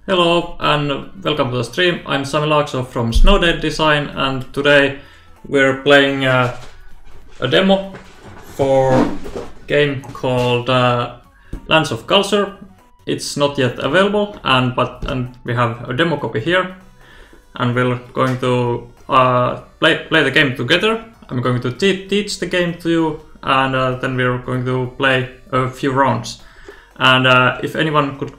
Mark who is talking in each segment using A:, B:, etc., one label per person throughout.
A: Hello and welcome to the stream. I'm Sami Laakso from Snowdale Design, and today we're playing a demo for a game called Lands of Galzyr. It's not yet available, and we have a demo copy here, and we're going to play the game together. I'm going to teach the game to you, and then we're going to play a few rounds. And if anyone could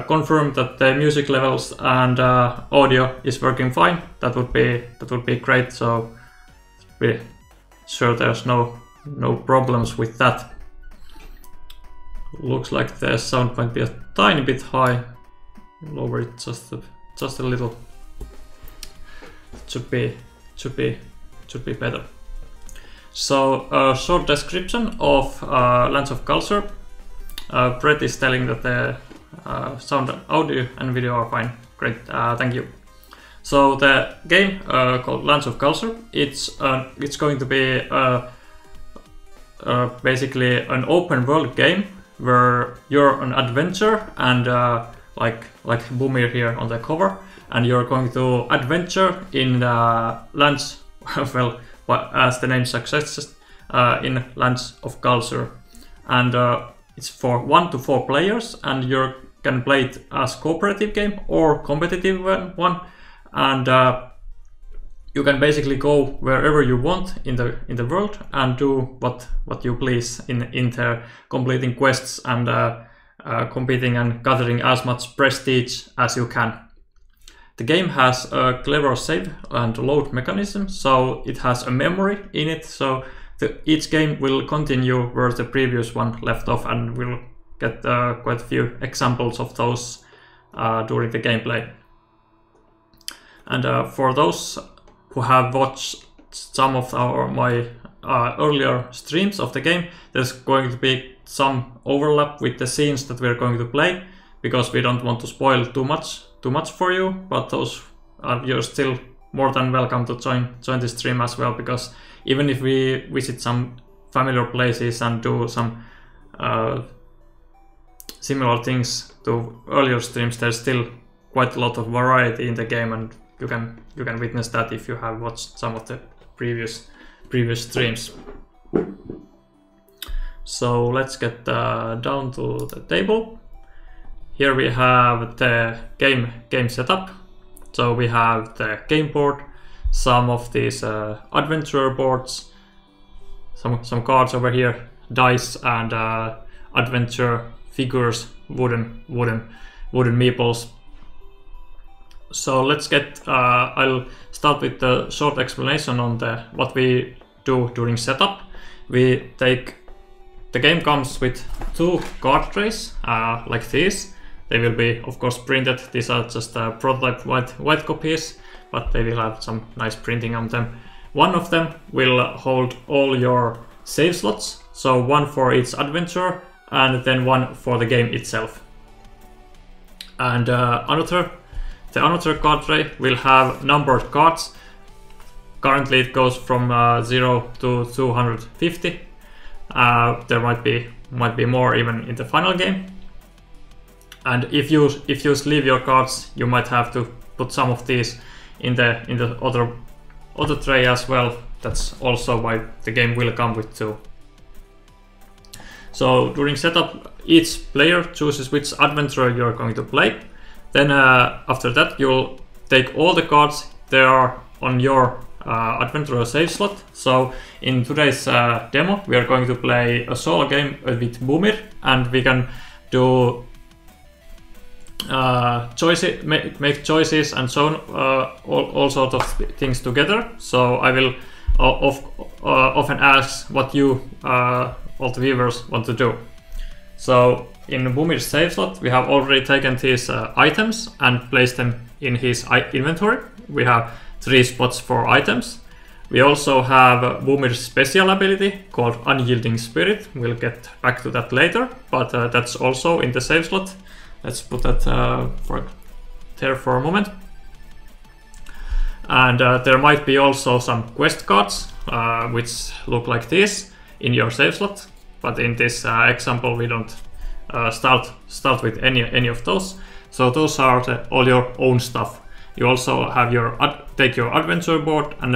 A: confirm that the music levels and audio is working fine, that would be great. So be sure there's no problems with that. Looks like the sound might be a tiny bit high. Lower it just a little. It should be better. So a short description of Lands of Galzyr. Brett is telling that the sound, audio and video are fine. Great, thank you. So the game called Lands of Galzyr, it's going to be basically an open world game where you're an adventurer and like Boomir here on the cover, and you're going to adventure in lands, well, as the name suggests, in Lands of Galzyr, and it's for 1 to 4 players, and you can play it as cooperative game or competitive one, and you can basically go wherever you want in the world and do what you please in there, completing quests and competing and gathering as much prestige as you can. The game has a clever save and load mechanism, so it has a memory in it, so each game will continue where the previous one left off, and we'll get quite a few examples of those during the gameplay. And for those who have watched some of my earlier streams of the game, there's going to be some overlap with the scenes that we're going to play, because we don't want to spoil too much for you, but those you're still more than welcome to join the stream as well, because even if we visit some familiar places and do some similar things to earlier streams, there's still quite a lot of variety in the game, and you can witness that if you have watched some of the previous streams. So let's get down to the table. Here we have the game setup. So we have the game board, some of these adventure boards, some cards over here, dice, and adventure figures, wooden meeples. So let's get. I'll start with the short explanation on what we do during setup. The game comes with 2 card trays like these. They will be, of course, printed. These are just prototype white copies, but they will have some nice printing on them. One of them will hold all your save slots, so one for each adventure, and then one for the game itself. And the another card tray will have numbered cards. Currently it goes from 0 to 250. There might be more even in the final game. And if you sleeve your cards, you might have to put some of these in the other tray as well. That's also why the game will come with 2. So during setup, each player chooses which adventurer you're going to play. Then after that, you'll take all the cards there are on your adventurer save slot. So in today's demo, we are going to play a solo game with Boomir, and we can do choices, make choices and so on, all sorts of things together. So I will often ask what you all the viewers want to do. So in Boomir's save slot, we have already taken these items and placed them in his inventory. We have 3 spots for items. We also have Boomir's special ability called Unyielding Spirit. We'll get back to that later, but that's also in the save slot. Let's put that there for a moment. And there might be also some quest cards which look like this in your save slot, but in this example we don't start with any of those. So those are all your own stuff. You also have take your adventure board, and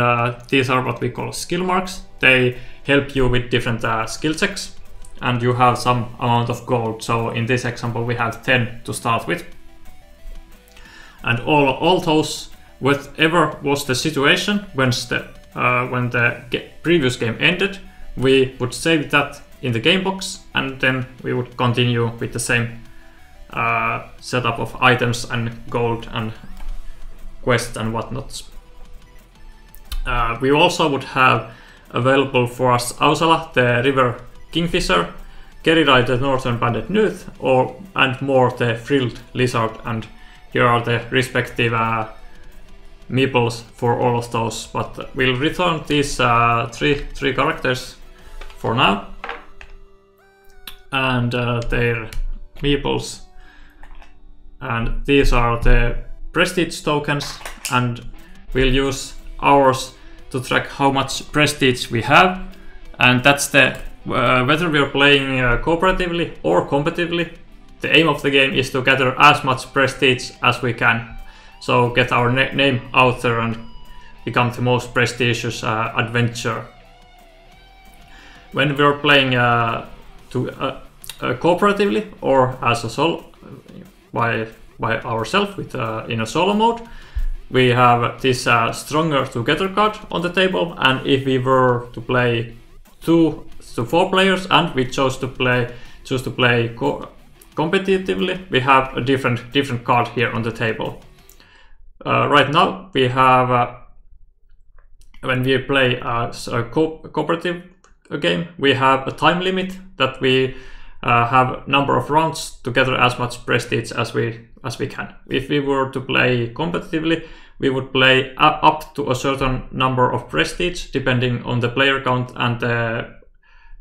A: these are what we call skill marks. They help you with different skill checks, and you have some amount of gold. So in this example we have 10 to start with. And all those, whatever was the situation when the previous game ended, we would save that in the game box, and then we would continue with the same setup of items and gold and quests and whatnot. We also would have available for us Ausala, the River Kingfisher, Keridai, the Northern Banded Newt, and more the Frilled Lizard, and here are the respective meeples for all of those. But we'll return these three characters for now, and their meeples, and these are the prestige tokens, and we'll use ours to track how much prestige we have, and that's the whether we are playing cooperatively or competitively. The aim of the game is to gather as much prestige as we can, so get our name out there and become the most prestigious adventurer. When we are playing cooperatively or as a solo by ourselves in a solo mode, we have this stronger together card on the table, and if we were to play 2 to 4 players and we choose to play competitively, we have a different card here on the table. Right now we have when we play a cooperative game, we have a time limit that we have number of rounds to gather as much prestige as we can. If we were to play competitively, we would play up to a certain number of prestige depending on the player count, and the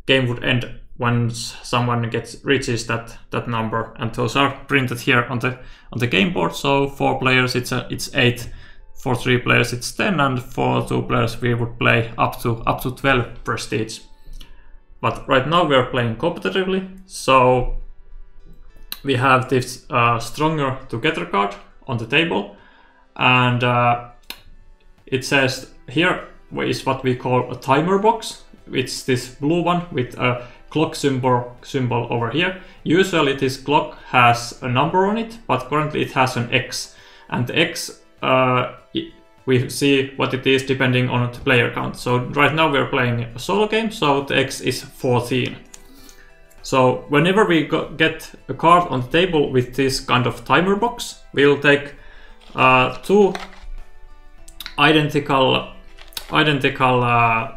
A: game would end once someone reaches that number, and those are printed here on the game board. So 4 players it's 8, for 3 players it's 10, and for 2 players we would play up to 12 prestige. But right now we are playing competitively, so we have this stronger together card on the table, and it says here is what we call a timer box. It's this blue one with a clock symbol over here. Usually this clock has a number on it, but currently it has an X, and the X we see what it is depending on the player count. So right now we are playing a solo game, so the X is 14. So whenever we get a card on the table with this kind of timer box, we'll take 2 identical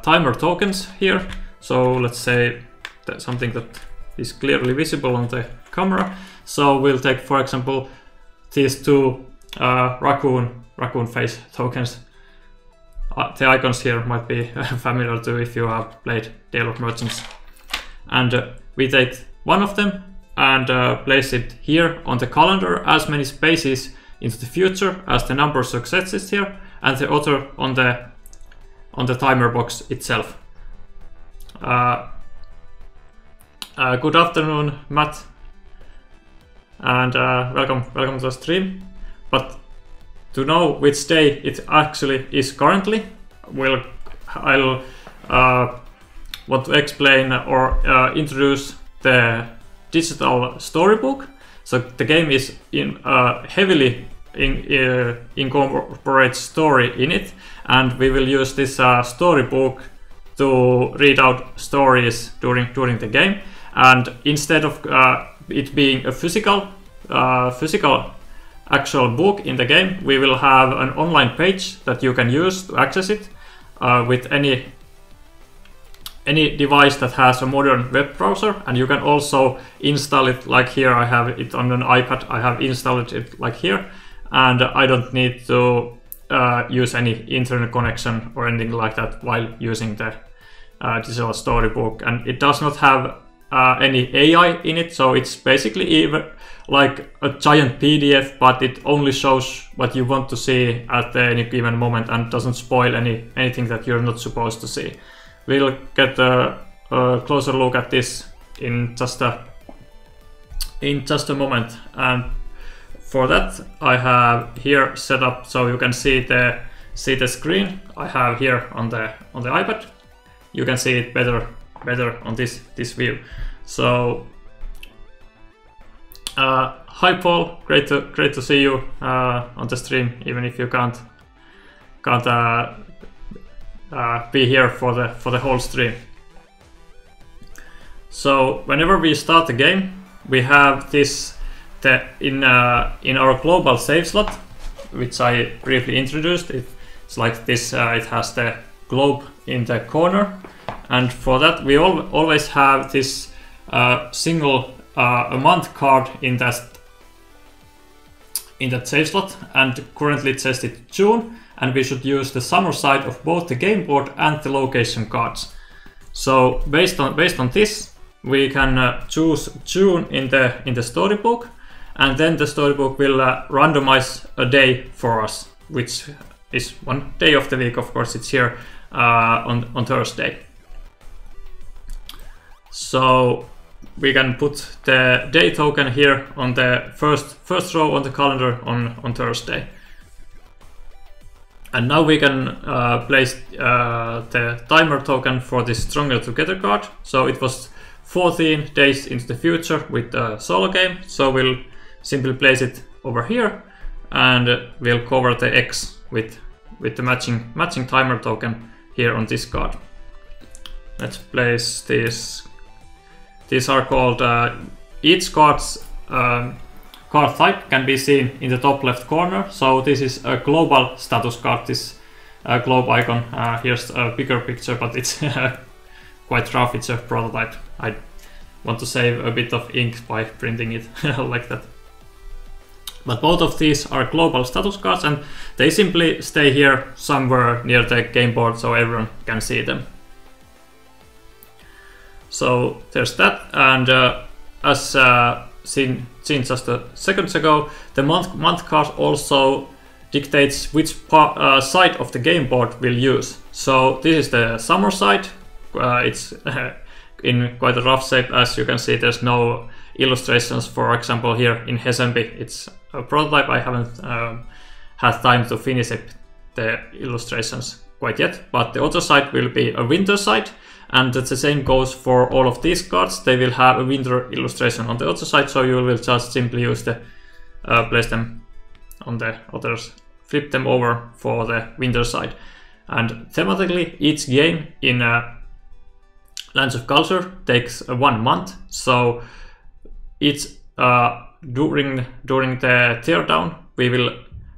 A: timer tokens here. So let's say that's something that is clearly visible on the camera. So we'll take, for example, these 2 raccoon face tokens. The icons here might be familiar to if you have played Dale of Merchants. And we take one of them and place it here on the calendar as many spaces into the future as the number of successes here, and the other on the timer box itself. Good afternoon, Matt, and welcome to the stream. But to know which day it actually is currently, I'll want to explain or introduce the Digital Storybook. So the game is heavily incorporates story in it, and we will use this storybook to read out stories during the game. And instead of it being a physical actual book in the game, we will have an online page that you can use to access it with any device that has a modern web browser, and you can also install it like here. I have it on an iPad. I have installed it like here, and I don't need to use any internet connection or anything like that while using the Digital Storybook. And it does not have any AI in it, so it's basically even like a giant PDF, but it only shows what you want to see at any given moment and doesn't spoil anything that you're not supposed to see. We'll get a closer look at this in just a moment. And for that I have here set up so you can see the screen I have here on the iPad. You can see it better on this view. So hi Paul, great to see you on the stream, even if you can't be here for the whole stream. So whenever we start the game, we have this in our global save slot, which I briefly introduced. It's like this. It has the globe in the corner, and for that we always have this single a month card in that save slot, and currently it says it's June, and we should use the summer side of both the game board and the location cards. So based on this, we can choose June in the storybook, and then the storybook will randomize a day for us, which is one day of the week. Of course, it's here on Thursday. So we can put the day token here on the first row on the calendar on Thursday. And now we can place the timer token for this Stronger Together card. So it was 14 days into the future with a solo game. So we'll simply place it over here, and we'll cover the X with the matching timer token here on this card. Let's place this. These are called each card's card type can be seen in the top left corner. So this is a global status card, this globe icon. Here's a bigger picture, but it's quite rough. It's a prototype. I want to save a bit of ink by printing it like that. But both of these are global status cards, and they simply stay here somewhere near the game board so everyone can see them. So there's that, and as seen just a second ago, the month card also dictates which side of the game board we'll use. So this is the summer side. It's in quite a rough shape, as you can see. There's no illustrations. For example, here in Hesembi, it's a prototype. I haven't had time to finish the illustrations quite yet, but the other side will be a winter side, and the same goes for all of these cards. They will have a winter illustration on the other side, so you will just simply use the place them on the others, flip them over for the winter side. And thematically, each game in Lands of Galzyr takes 1 month, so it's during the teardown we will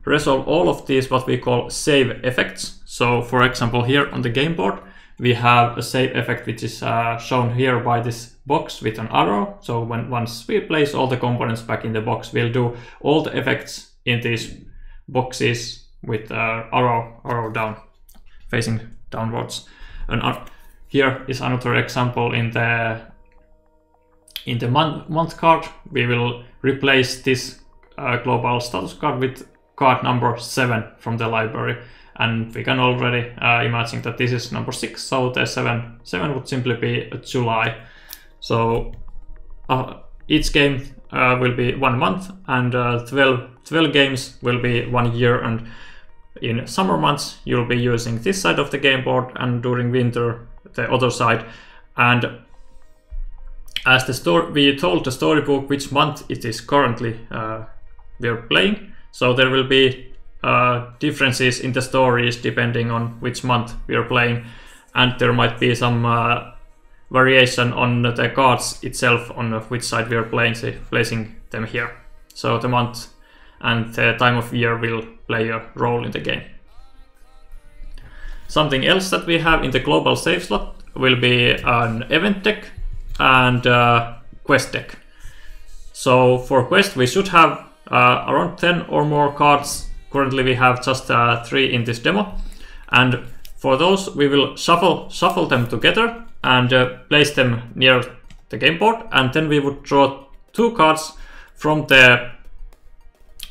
A: resolve all of these what we call save effects. So for example, here on the game board we have a save effect which is shown here by this box with an arrow. So once we place all the components back in the box, we'll do all the effects in these boxes with arrow down, facing downwards. And here is another example in the month card. We will replace this global status card with card number 7 from the library, and we can already imagine that this is number 6, so the 7 would simply be July. So each game will be 1 month, and 12 games will be 1 year, and in summer months you'll be using this side of the game board, and during winter the other side. And as we told the storybook which month it is currently we are playing, so there will be differences in the stories depending on which month we are playing, and there might be some variation on the cards itself on which side we are playing, say, placing them here. So the month and the time of year will play a role in the game. Something else that we have in the global save slot will be an event deck and quest deck. So for quest we should have around 10 or more cards. Currently we have just 3 in this demo, and for those we will shuffle them together and place them near the game board, and then we would draw 2 cards from the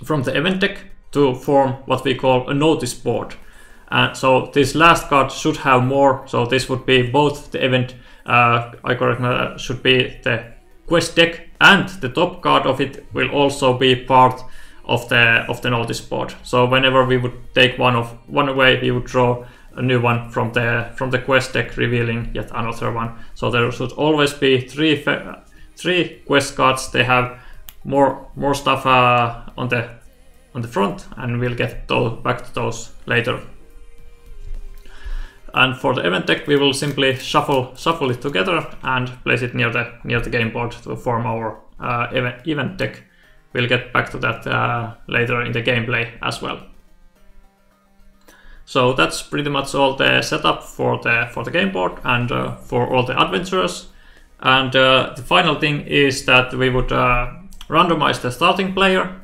A: event deck to form what we call a notice board. So this last card should have more, so this would be both the event, should be the quest deck, and the top card of it will also be part of the notice board. So whenever we would take one away, we would draw a new one from the quest deck, revealing yet another one. So there should always be three quest cards. They have more stuff on the front, and we'll get back to those later. And for the event deck, we will simply shuffle it together and place it near the game board to form our event deck. We'll get back to that later in the gameplay as well. So that's pretty much all the setup for the game board and for all the adventurers. And the final thing is that we would randomize the starting player,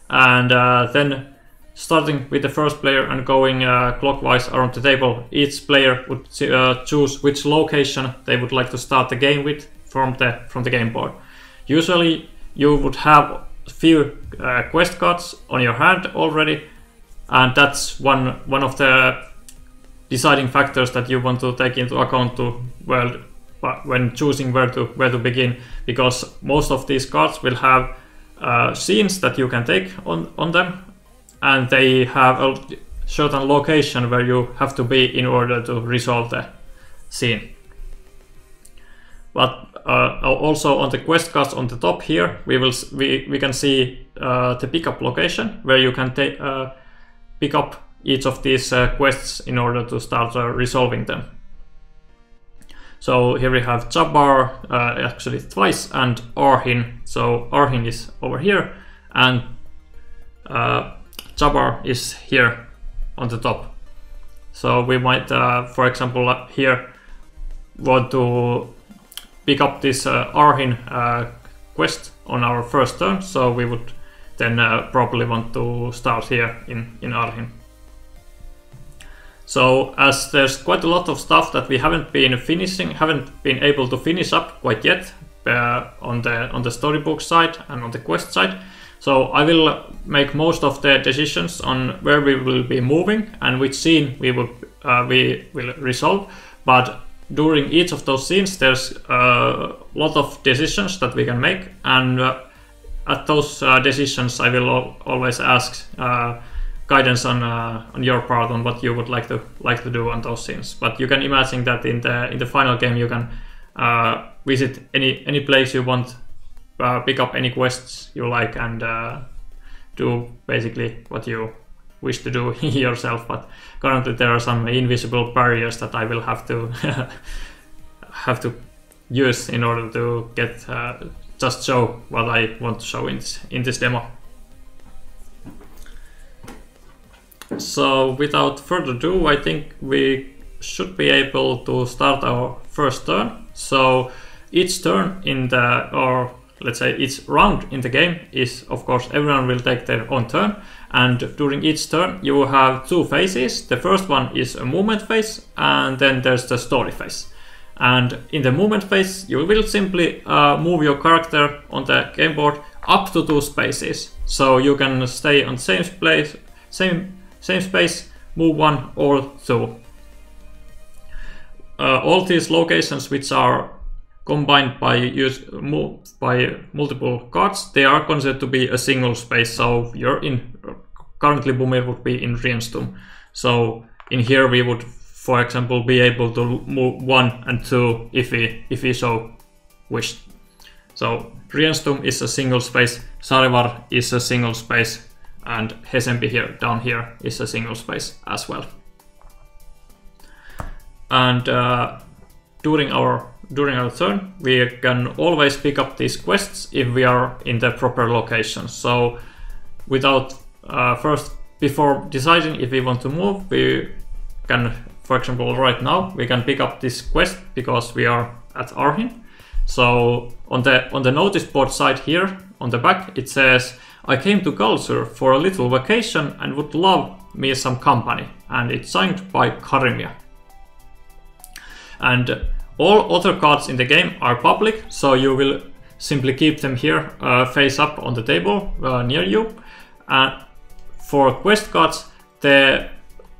A: and then starting with the first player and going clockwise around the table, each player would choose which location they would like to start the game with from the game board. Usually you would have a few quest cards on your hand already, and that's one of the deciding factors that you want to take into account when choosing where to begin, because most of these cards will have scenes that you can take on them, and they have a certain location where you have to be in order to resolve the scene. But also on the quest cards on the top here, we can see the pickup location where you can pick up each of these quests in order to start resolving them. So here we have Jabbar, actually twice, and Arhin. So Arhin is over here, and Jabbar is here on the top. So we might, for example, here want to pick up this Arhin quest on our first turn. So we would then probably want to start here in Arhin. So as there's quite a lot of stuff that we haven't been able to finish up quite yet on the storybook side and on the quest side. So I will make most of the decisions on where we will be moving and which scene we will resolve. But during each of those scenes, there's a lot of decisions that we can make, and at those decisions, I will always ask guidance on your part on what you would like to do on those scenes. But you can imagine that in the final game, you can visit any place you want. Pick up any quests you like and do basically what you wish to do yourself. But currently there are some invisible barriers that I will have to use in order to get just show what I want to show in this demo. So without further ado, I think we should be able to start our first turn. So each turn let's say each round in the game is, of course, everyone will take their own turn, and during each turn you have two phases. The first one is a movement phase, and then there's the story phase. And in the movement phase, you will simply move your character on the game board up to 2 spaces. So you can stay on the same space, move 1 or 2. All these locations which are combined by multiple cards, they are considered to be a single space. So currently Bumir would be in Rienstum. So in here we would, for example, be able to move 1 and 2 if we so wished. So Rienstum is a single space, Sarivar is a single space, and Hesempi here down here is a single space as well. And during our turn, we can always pick up these quests if we are in the proper location. So before deciding if we want to move, we can, for example, right now we can pick up this quest because we are at Arhin. So on the notice board side here on the back, it says, "I came to Galzyr for a little vacation and would love me some company," and it's signed by Karimia. And all other cards in the game are public, so you will simply keep them here face up on the table near you. And for quest cards, the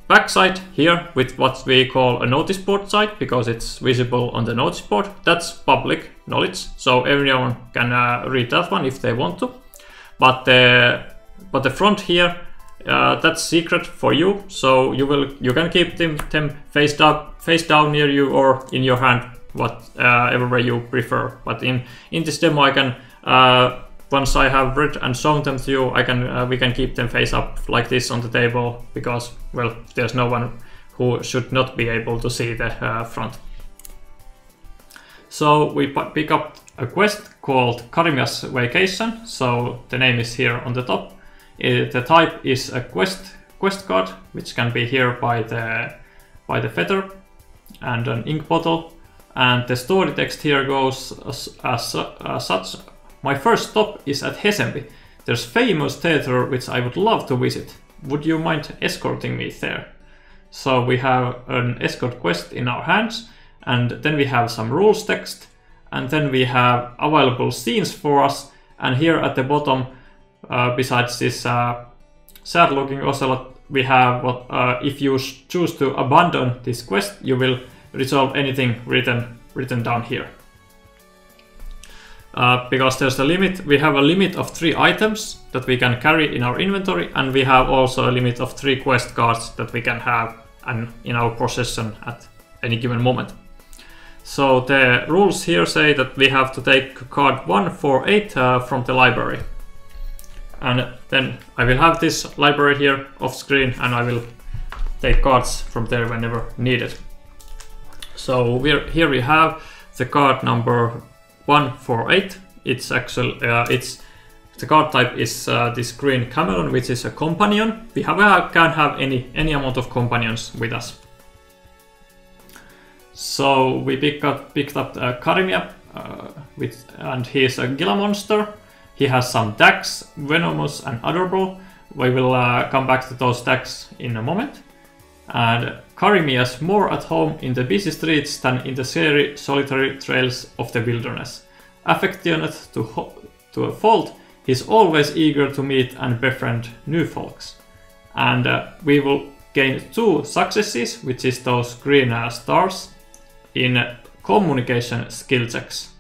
A: backside here with what we call a notice board side, because it's visible on the notice board, that's public knowledge, so everyone can read that one if they want to. But but the front here, that's secret for you. So you can keep them face down near you or in your hand, whatever way you prefer. But in this demo, I can once I have read and shown them to you, we can keep them face up like this on the table, because, well, there's no one who should not be able to see the front. So we pick up a quest called Karimia's Vacation. So the name is here on the top. The type is a quest card, which can be here by the feather and an ink bottle. And the story text here goes as such. My first stop is at Hesembi. There's famous theater which I would love to visit. Would you mind escorting me there? So we have an escort quest in our hands, and then we have some rules text, and then we have available scenes for us. And here at the bottom, besides this sad looking ocelot, we have what if you choose to abandon this quest, you will resolve anything written down here. Because there's a limit, we have a limit of 3 items that we can carry in our inventory, and we have also a limit of 3 quest cards that we can have in our possession at any given moment. So the rules here say that we have to take card 148 from the library. And then I will have this library here off screen, and I will take cards from there whenever needed. So here we have the card number 148. It's actually the card type is this green chameleon, which is a companion. We can have any amount of companions with us. So we picked up Karimia, and he is a Gila monster. He has some tags, venomous and adorable. We will come back to those tags in a moment. And Karimia is more at home in the busy streets than in the scary, solitary trails of the wilderness. Affectionate to a fault, he's always eager to meet and befriend new folks. And we will gain 2 successes, which is those green stars, in communication skill checks.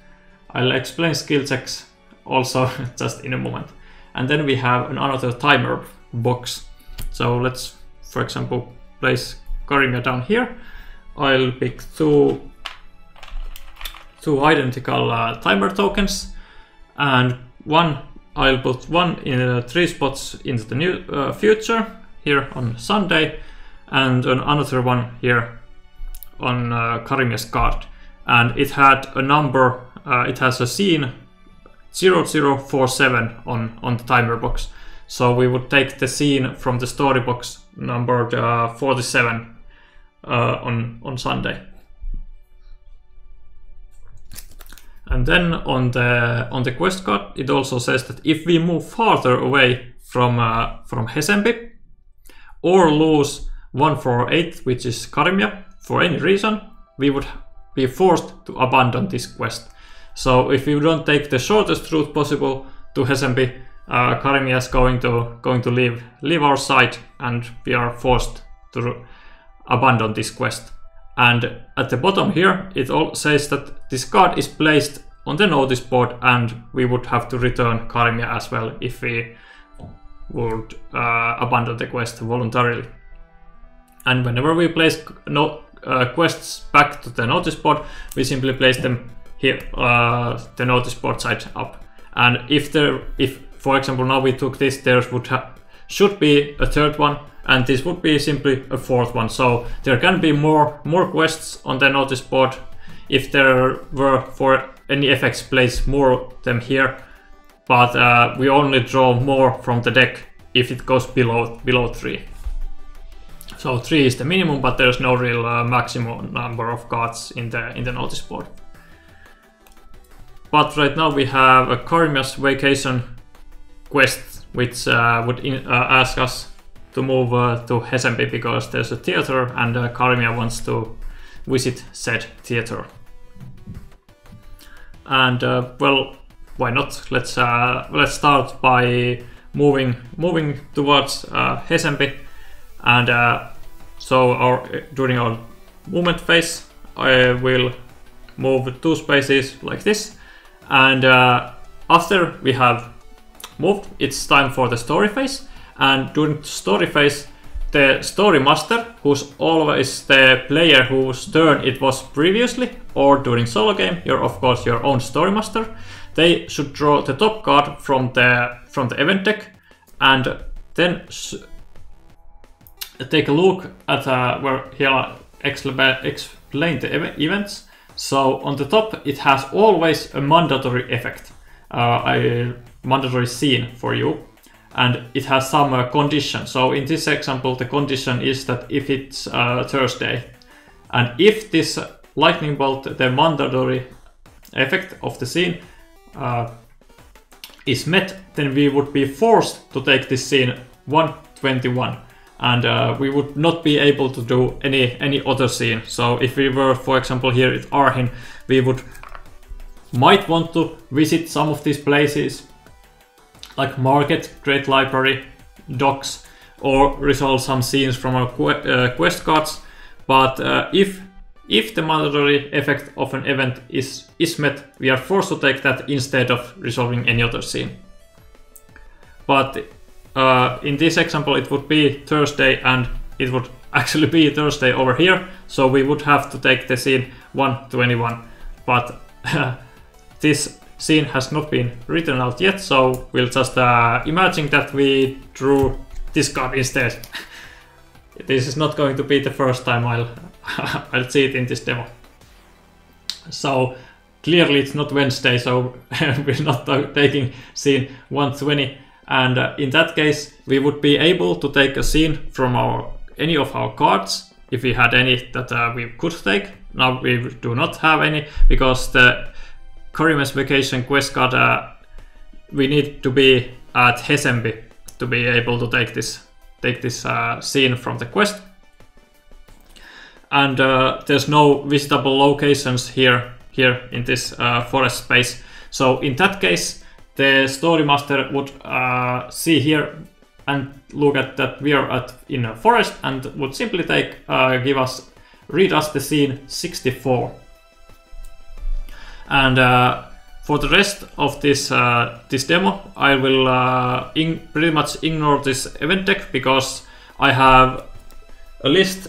A: I'll explain skill checks also just in a moment. And then we have another timer box. So let's, for example, place Karimia down here. I'll pick two identical timer tokens, and I'll put one in 3 spots into the new future here on Sunday, and another one here on Karimia's card. And it had a number, it has a scene 0047 on the timer box. So we would take the scene from the story box numbered 47 on Sunday. And then on the quest card, it also says that if we move farther away from Hesembi, or lose 148, which is Karimia, for any reason, we would be forced to abandon this quest. So if we don't take the shortest route possible to Hesembi, Karimia is going to leave our side, and we are forced to abandon this quest. And at the bottom here, it all says that this card is placed on the notice board, and we would have to return Karimia as well if we would abandon the quest voluntarily. And whenever we place quests back to the notice board, we simply place them here, the notice board side up. And if for example now we took this, there should be a 3rd one, and this would be simply a 4th one. So there can be more quests on the notice board. If there were for any effects, place more of them here, but we only draw more from the deck if it goes below 3. So 3 is the minimum, but there's no real maximum number of cards in the notice board. But right now we have a Karimia's Vacation quest, which would ask us to move to Hesembi because there's a theater, and Karimia wants to visit said theater. And well, why not? Let's start by moving towards Hesembi. And so during our movement phase, I will move 2 spaces like this. And after we have moved, it's time for the story phase. And during the story phase, the story master, who's always the player whose turn it was previously, or during solo game, you're of course your own story master. They should draw the top card from the event deck, and then take a look at where here explain the events. So on the top, it has always a mandatory effect, a mandatory scene for you. And it has some condition. So in this example, the condition is that if it's Thursday, and if this lightning bolt, the mandatory effect of the scene, is met, then we would be forced to take this scene 121, and we would not be able to do any other scene. So if we were, for example, here at Arhin, we might want to visit some of these places, like market, great library, docks, or resolve some scenes from our quest cards. But if the mandatory effect of an event is met, we are forced to take that instead of resolving any other scene. But in this example, it would be Thursday, and it would actually be Thursday over here, so we would have to take the scene 121. But this scene has not been written out yet, so we'll just imagine that we drew this card instead. This is not going to be the first time I'll see it in this demo. So clearly it's not Wednesday, so we're not taking scene 120, and in that case we would be able to take a scene from any of our cards if we had any that we could take. Now we do not have any, because the Karime's Vacation quest card, we need to be at Hesembi to be able to take this scene from the quest. And there's no visitable locations here in this forest space. So in that case, the story master would see here and look at that we are in a forest, and would simply read us the scene 64. And for the rest of this demo, I will pretty much ignore this event deck, because I have a list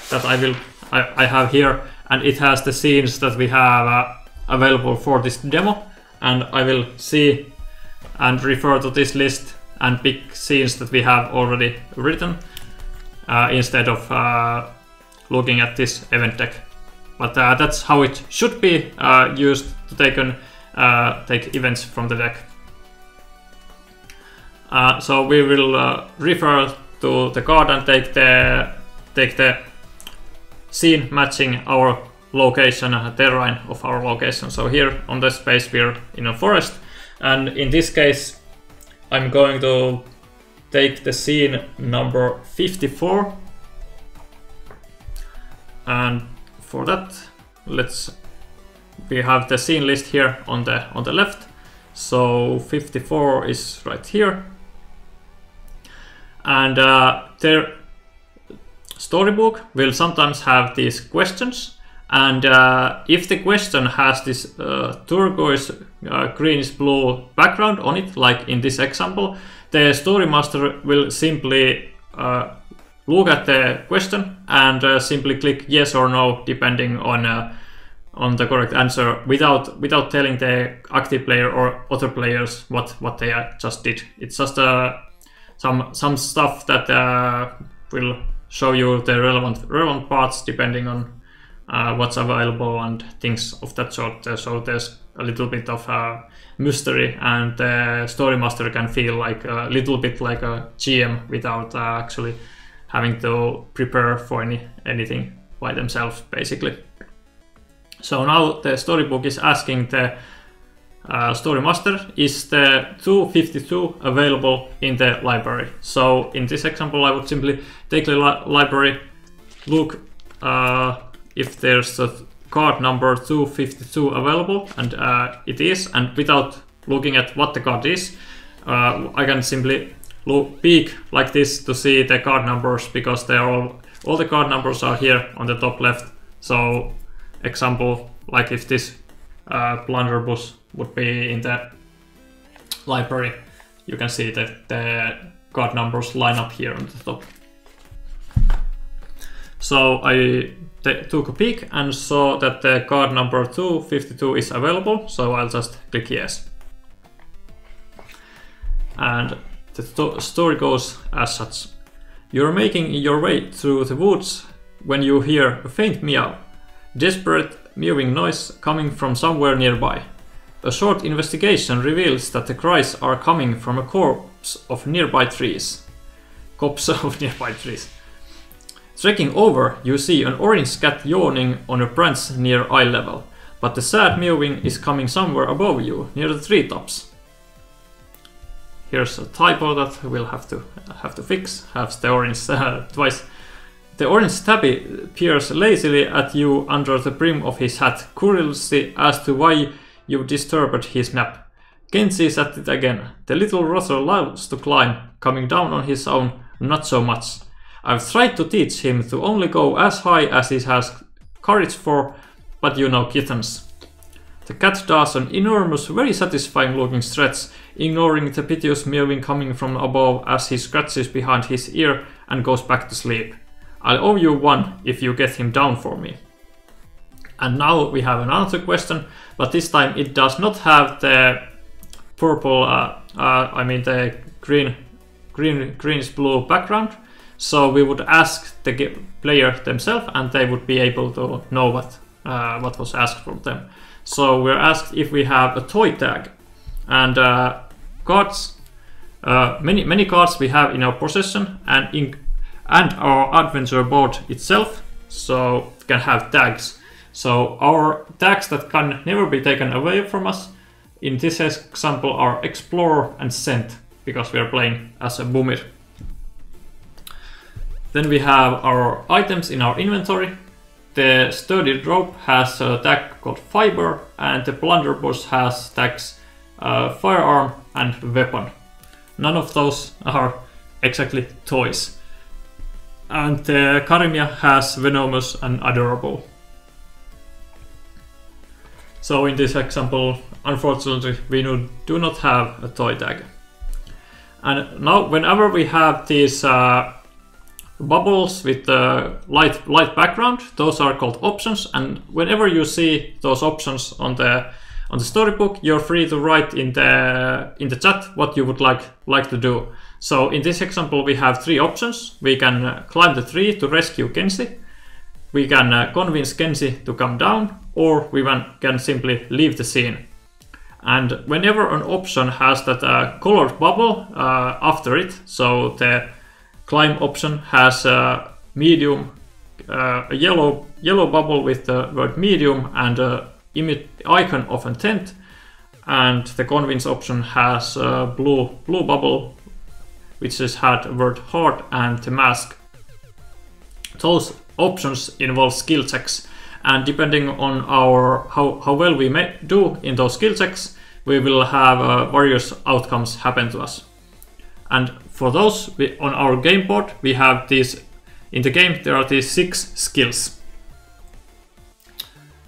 A: that I have here, and it has the scenes that we have available for this demo, and I will see and refer to this list and pick scenes that we have already written instead of looking at this event deck. But that's how it should be used to take events from the deck. So we will refer to the card and take the scene matching our location, terrain of our location. So here on this space we're in a forest, and in this case I'm going to take the scene number 54, and for that, we have the scene list here on the left. So 54 is right here, and their storybook will sometimes have these questions, and if the question has this turquoise, greenish blue background on it, like in this example, the story master will simply look at the question and simply click yes or no depending on the correct answer, without telling the active player or other players what they just did. It's just some stuff that will show you the relevant parts depending on what's available and things of that sort. So there's a little bit of mystery, and the story master can feel like a little bit like a GM without actually having to prepare for anything by themselves, basically. So now the storybook is asking the story master, is the 252 available in the library? So in this example, I would simply take the library, look if there's a card number 252 available, and it is, and without looking at what the card is, I can simply peek like this to see the card numbers, because they are all the card numbers are here on the top left. So example, like if this blunderbuss would be in the library, you can see that the card numbers line up here on the top. So I took a peek and saw that the card number 252 is available, so I'll just click yes. And the story goes as such. You're making your way through the woods when you hear a faint meow, desperate mewing noise coming from somewhere nearby. A short investigation reveals that the cries are coming from a copse of nearby trees. Trekking over, you see an orange cat yawning on a branch near eye level, but the sad mewing is coming somewhere above you, near the treetops. Here's a typo that we'll have to fix. Has the orange twice. The orange tabby peers lazily at you under the brim of his hat, curiously as to why you disturbed his nap. Ken sees at it again. The little rotter loves to climb, coming down on his own, not so much. I've tried to teach him to only go as high as he has courage for, but you know kittens. The cat does an enormous, very satisfying looking stretch, ignoring the piteous mewing coming from above as he scratches behind his ear and goes back to sleep. I'll owe you one if you get him down for me. And now we have another question, but this time it does not have the purple, the greenish blue background. So we would ask the player themselves, and they would be able to know what was asked from them. So we're asked if we have a toy tag, and cards. Many cards we have in our possession, and our adventure board itself. So can have tags. So our tags that can never be taken away from us. In this example, are Explorer and Scent, because we are playing as a Boomir. Then we have our items in our inventory. The sturdy rope has a tag called Fiber, and the blunderbuss has tags Firearm and Weapon. None of those are exactly toys. And the Karimia has Venomous and Adorable. So in this example, unfortunately, we do not have a toy tag. And now whenever we have these bubbles with the light background, those are called options, and whenever you see those options on the storybook, you're free to write in the chat what you would like to do. So in this example we have 3 options. We can climb the tree to rescue Kenzie, we can convince Kenzie to come down, or we can simply leave the scene. And whenever an option has that colored bubble after it, so the climb option has a medium, a yellow bubble with the word medium and an icon of a tent, and the convince option has a blue bubble which has had the word hard and the mask. Those options involve skill checks, and depending on how well we do in those skill checks, we will have various outcomes happen to us. And for those, on our game board, we have these. In the game, there are these 6 skills.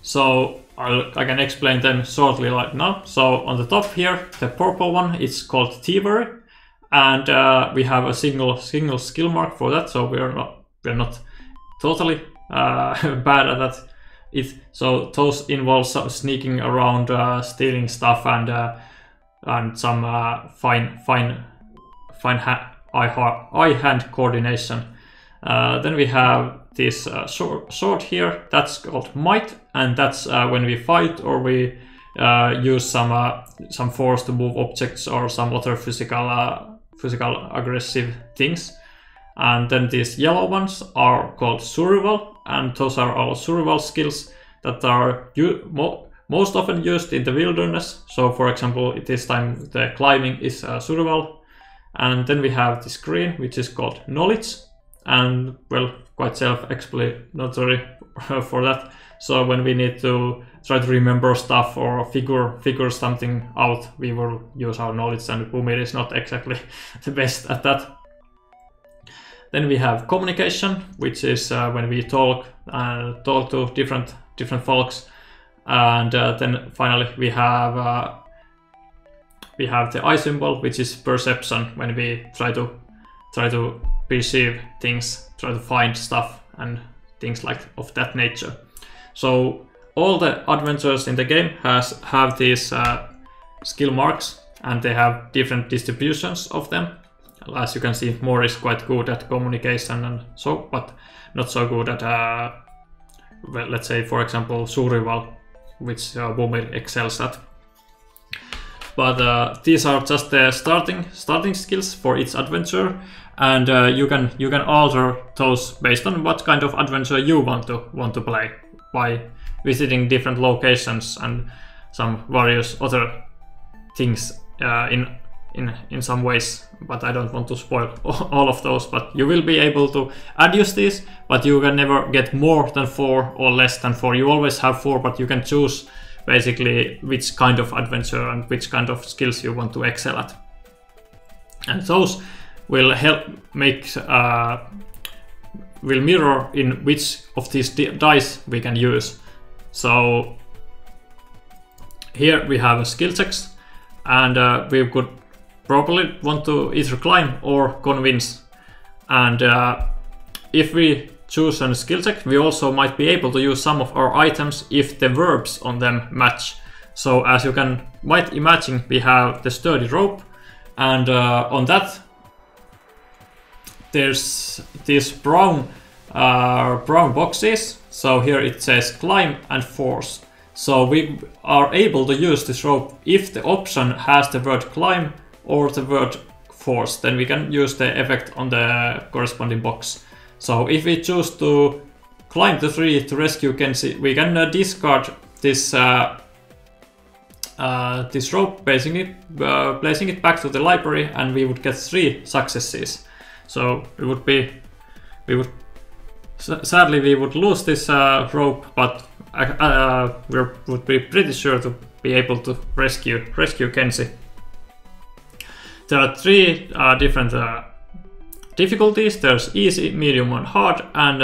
A: So I can explain them shortly like now. So on the top here, the purple one is called Thievery, and we have a single skill mark for that. So we're not totally bad at that. So those involve some sneaking around, stealing stuff, and some fine eye-hand coordination. Then we have this sword here, that's called Might, and that's when we fight or we use some force to move objects or some other physical aggressive things. And then these yellow ones are called Survival, and those are all survival skills that are most often used in the wilderness. So for example, this time the climbing is survival. And then we have this green, which is called Knowledge, and well, quite self-explanatory for that. So when we need to try to remember stuff or figure something out, we will use our knowledge, and Boomir is not exactly the best at that. Then we have communication, which is when we talk to different folks, and then finally we have we have the eye symbol, which is perception, when we try to perceive things, try to find stuff and things like of that nature. So all the adventures in the game have these skill marks, and they have different distributions of them. As you can see, Moore is quite good at communication and so, but not so good at well, let's say, for example, survival, which Boomir excels at. But these are just the starting skills for each adventure, and you can alter those based on what kind of adventure you want to play by visiting different locations and some various other things in some ways. But I don't want to spoil all of those. But you will be able to adjust these, but you can never get more than 4 or less than 4. You always have 4, but you can choose basically which kind of adventure and which kind of skills you want to excel at. And those will help will mirror in which of these dice we can use. So here we have skill checks, and we could probably want to either climb or convince. And if we choose a skill check, we also might be able to use some of our items if the verbs on them match. So as you might imagine, we have the sturdy rope, and on that there's these brown boxes. So here it says climb and force. So we are able to use this rope if the option has the word climb or the word force. Then we can use the effect on the corresponding box. So if we choose to climb the tree to rescue Kenzie, we can discard this this rope, placing it back to the library, and we would get 3 successes. So sadly we would lose this rope, but we would be pretty sure to be able to rescue Kenzie. There are 3 different difficulties. There's easy, medium, and hard, and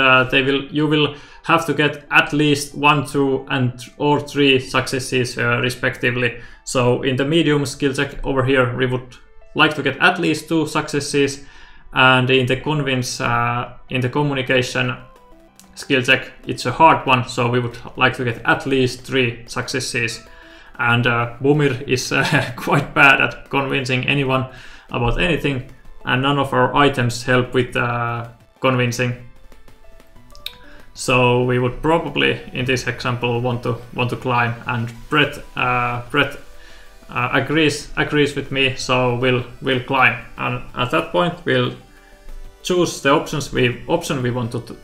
A: you will have to get at least 1, 2, or 3 successes respectively. So in the medium skill check over here, we would like to get at least 2 successes, and in the convince, in the communication skill check, it's a hard one, so we would like to get at least 3 successes. And Boomir is quite bad at convincing anyone about anything, and none of our items help with convincing. So we would probably, in this example, want to climb, and Brett agrees with me, so we'll climb. And at that point, we'll choose the option we want to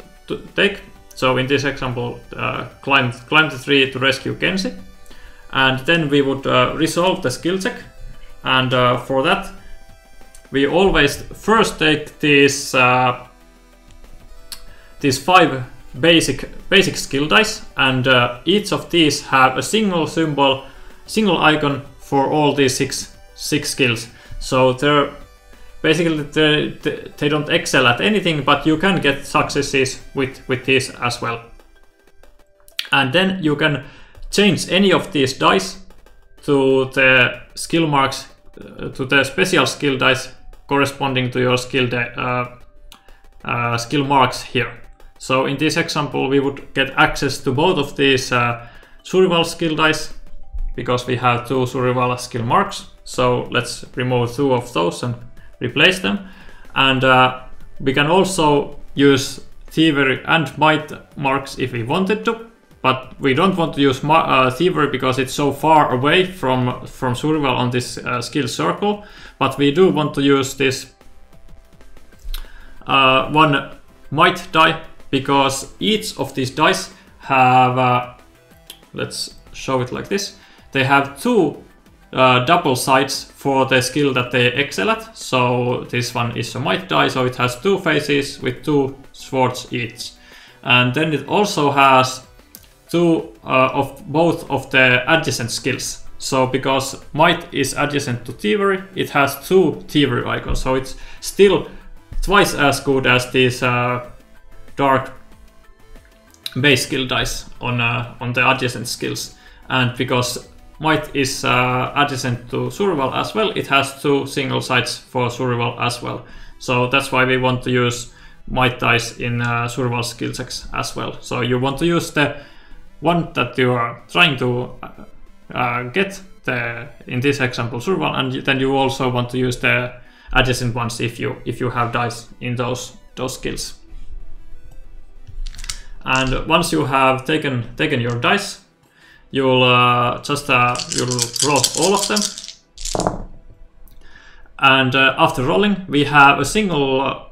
A: take. So in this example, climb the tree to rescue Kenzie, and then we would resolve the skill check. And for that, we always first take these 5 basic skill dice, and each of these have a single symbol, single icon for all these six skills. So they're basically they don't excel at anything, but you can get successes with these as well. And then you can change any of these dice to the skill marks, to the special skill dice corresponding to your skill marks here. So in this example, we would get access to both of these survival skill dice, because we have 2 survival skill marks. So let's remove 2 of those and replace them. And we can also use thievery and might marks if we wanted to, but we don't want to use thievery because it's so far away from survival on this skill circle. But we do want to use this 1 might die, because each of these dice have, let's show it like this, they have 2 double sides for the skill that they excel at. So this one is a might die, so it has 2 faces with 2 swords each. And then it also has 2 of both of the adjacent skills. So because might is adjacent to thievery, it has 2 thievery icons. So it's still twice as good as these dark base skill dice on the adjacent skills. And because might is adjacent to survival as well. It has 2 single sites for survival as well. So that's why we want to use might dice in survival skill checks as well. So you want to use the one that you are trying to get, in this example survival, and then you also want to use the adjacent ones if you have dice in those skills. And once you have taken your dice, you'll you'll roll all of them. And after rolling, we have a single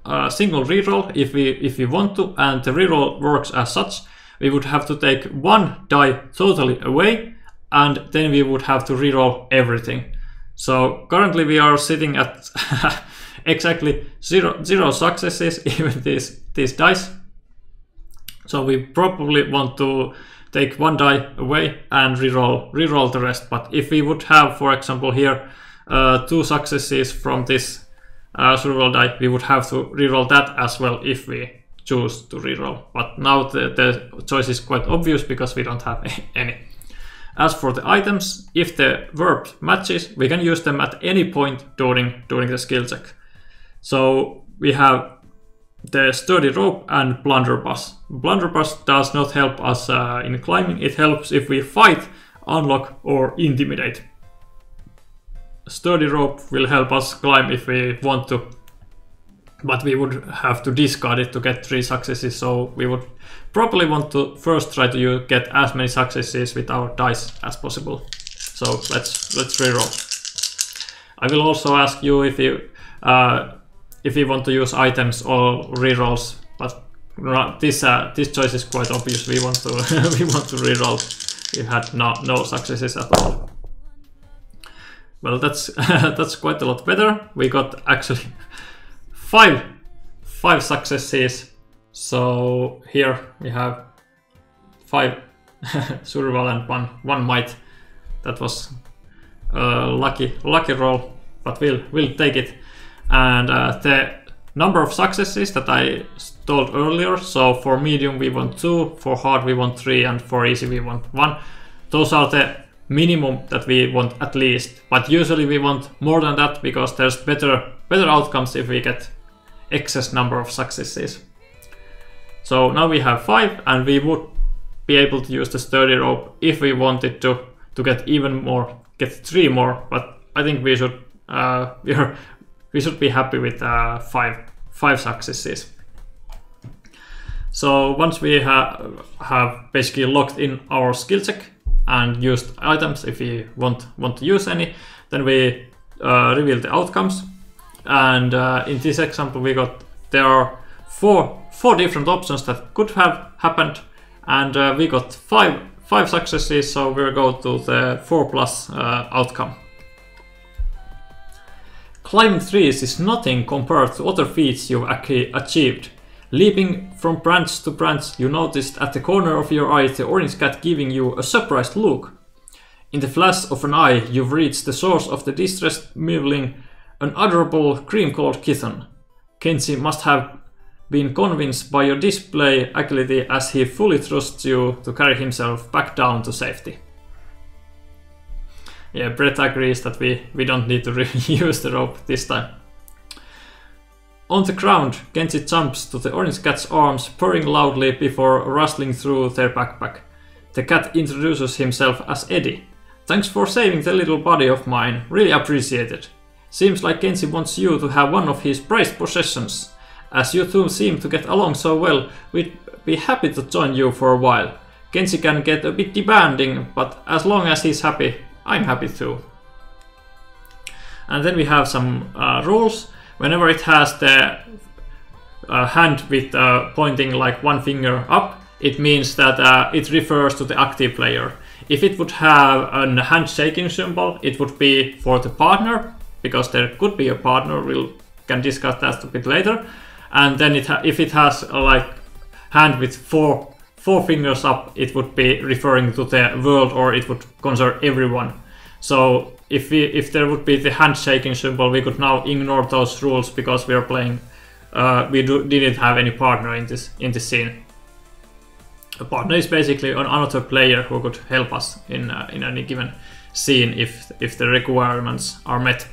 A: reroll if we want to, and the reroll works as such. We would have to take 1 die totally away, and then we would have to reroll everything. So currently we are sitting at exactly zero successes, even these dice. So we probably want to take 1 die away and reroll the rest. But if we would have, for example, here 2 successes from this survival die, we would have to reroll that as well if we choose to reroll. But now the choice is quite obvious because we don't have any. As for the items, if the verb matches, we can use them at any point during the skill check. So we have the sturdy rope and blunderbuss. Blunderbuss does not help us in climbing. It helps if we fight, unlock, or intimidate. Sturdy rope will help us climb if we want to, but we would have to discard it to get 3 successes. So we would probably want to first try to get as many successes with our dice as possible. So let's reroll. I will also ask you if you want to use items or rerolls, but this choice is quite obvious. We want to we want to reroll. We had no successes at all. Well, that's quite a lot better. We got actually 5 successes. So here we have 5 survival and one might. That was a lucky roll, but we'll take it. And the number of successes that I told earlier, so for medium we want 2, for hard we want 3, and for easy we want 1. Those are the minimum that we want at least, but usually we want more than that because there's better outcomes if we get excess number of successes. So now we have 5, and we would be able to use the sturdy rope if we wanted to get even more, get 3 more, but I think we should we should be happy with 5 successes. So once we have basically locked in our skill check and used items if we want to use any, then we reveal the outcomes. And in this example there are four different options that could have happened, and we got 5 successes, so we'll go to the 4+ outcome. Climbing trees is nothing compared to other feats you've achieved. Leaping from branch to branch, you noticed at the corner of your eye the orange cat giving you a surprised look. In the flash of an eye, you've reached the source of the distressed meowling, an adorable cream called kitten. Kenji must have been convinced by your display agility as he fully trusts you to carry himself back down to safety. Yeah, Brett agrees that we don't need to use the rope this time. On the ground, Kenji jumps to the orange cat's arms, purring loudly before rustling through their backpack. The cat introduces himself as Eddie. Thanks for saving the little buddy of mine, really appreciate it. Seems like Kenji wants you to have one of his prized possessions. As you two seem to get along so well, we'd be happy to join you for a while. Kenji can get a bit demanding, but as long as he's happy, I'm happy too. And then we have some rules. Whenever it has the hand with pointing like one finger up, it means that it refers to the active player. If it would have a handshaking symbol, it would be for the partner, because there could be a partner. We can discuss that a bit later. And then if it has a like hand with four fingers up, it would be referring to the world, or it would concern everyone. So if there would be the handshaking symbol, we could now ignore those rules because we are playing. We didn't have any partner in this scene. A partner is basically another player who could help us in any given scene if the requirements are met.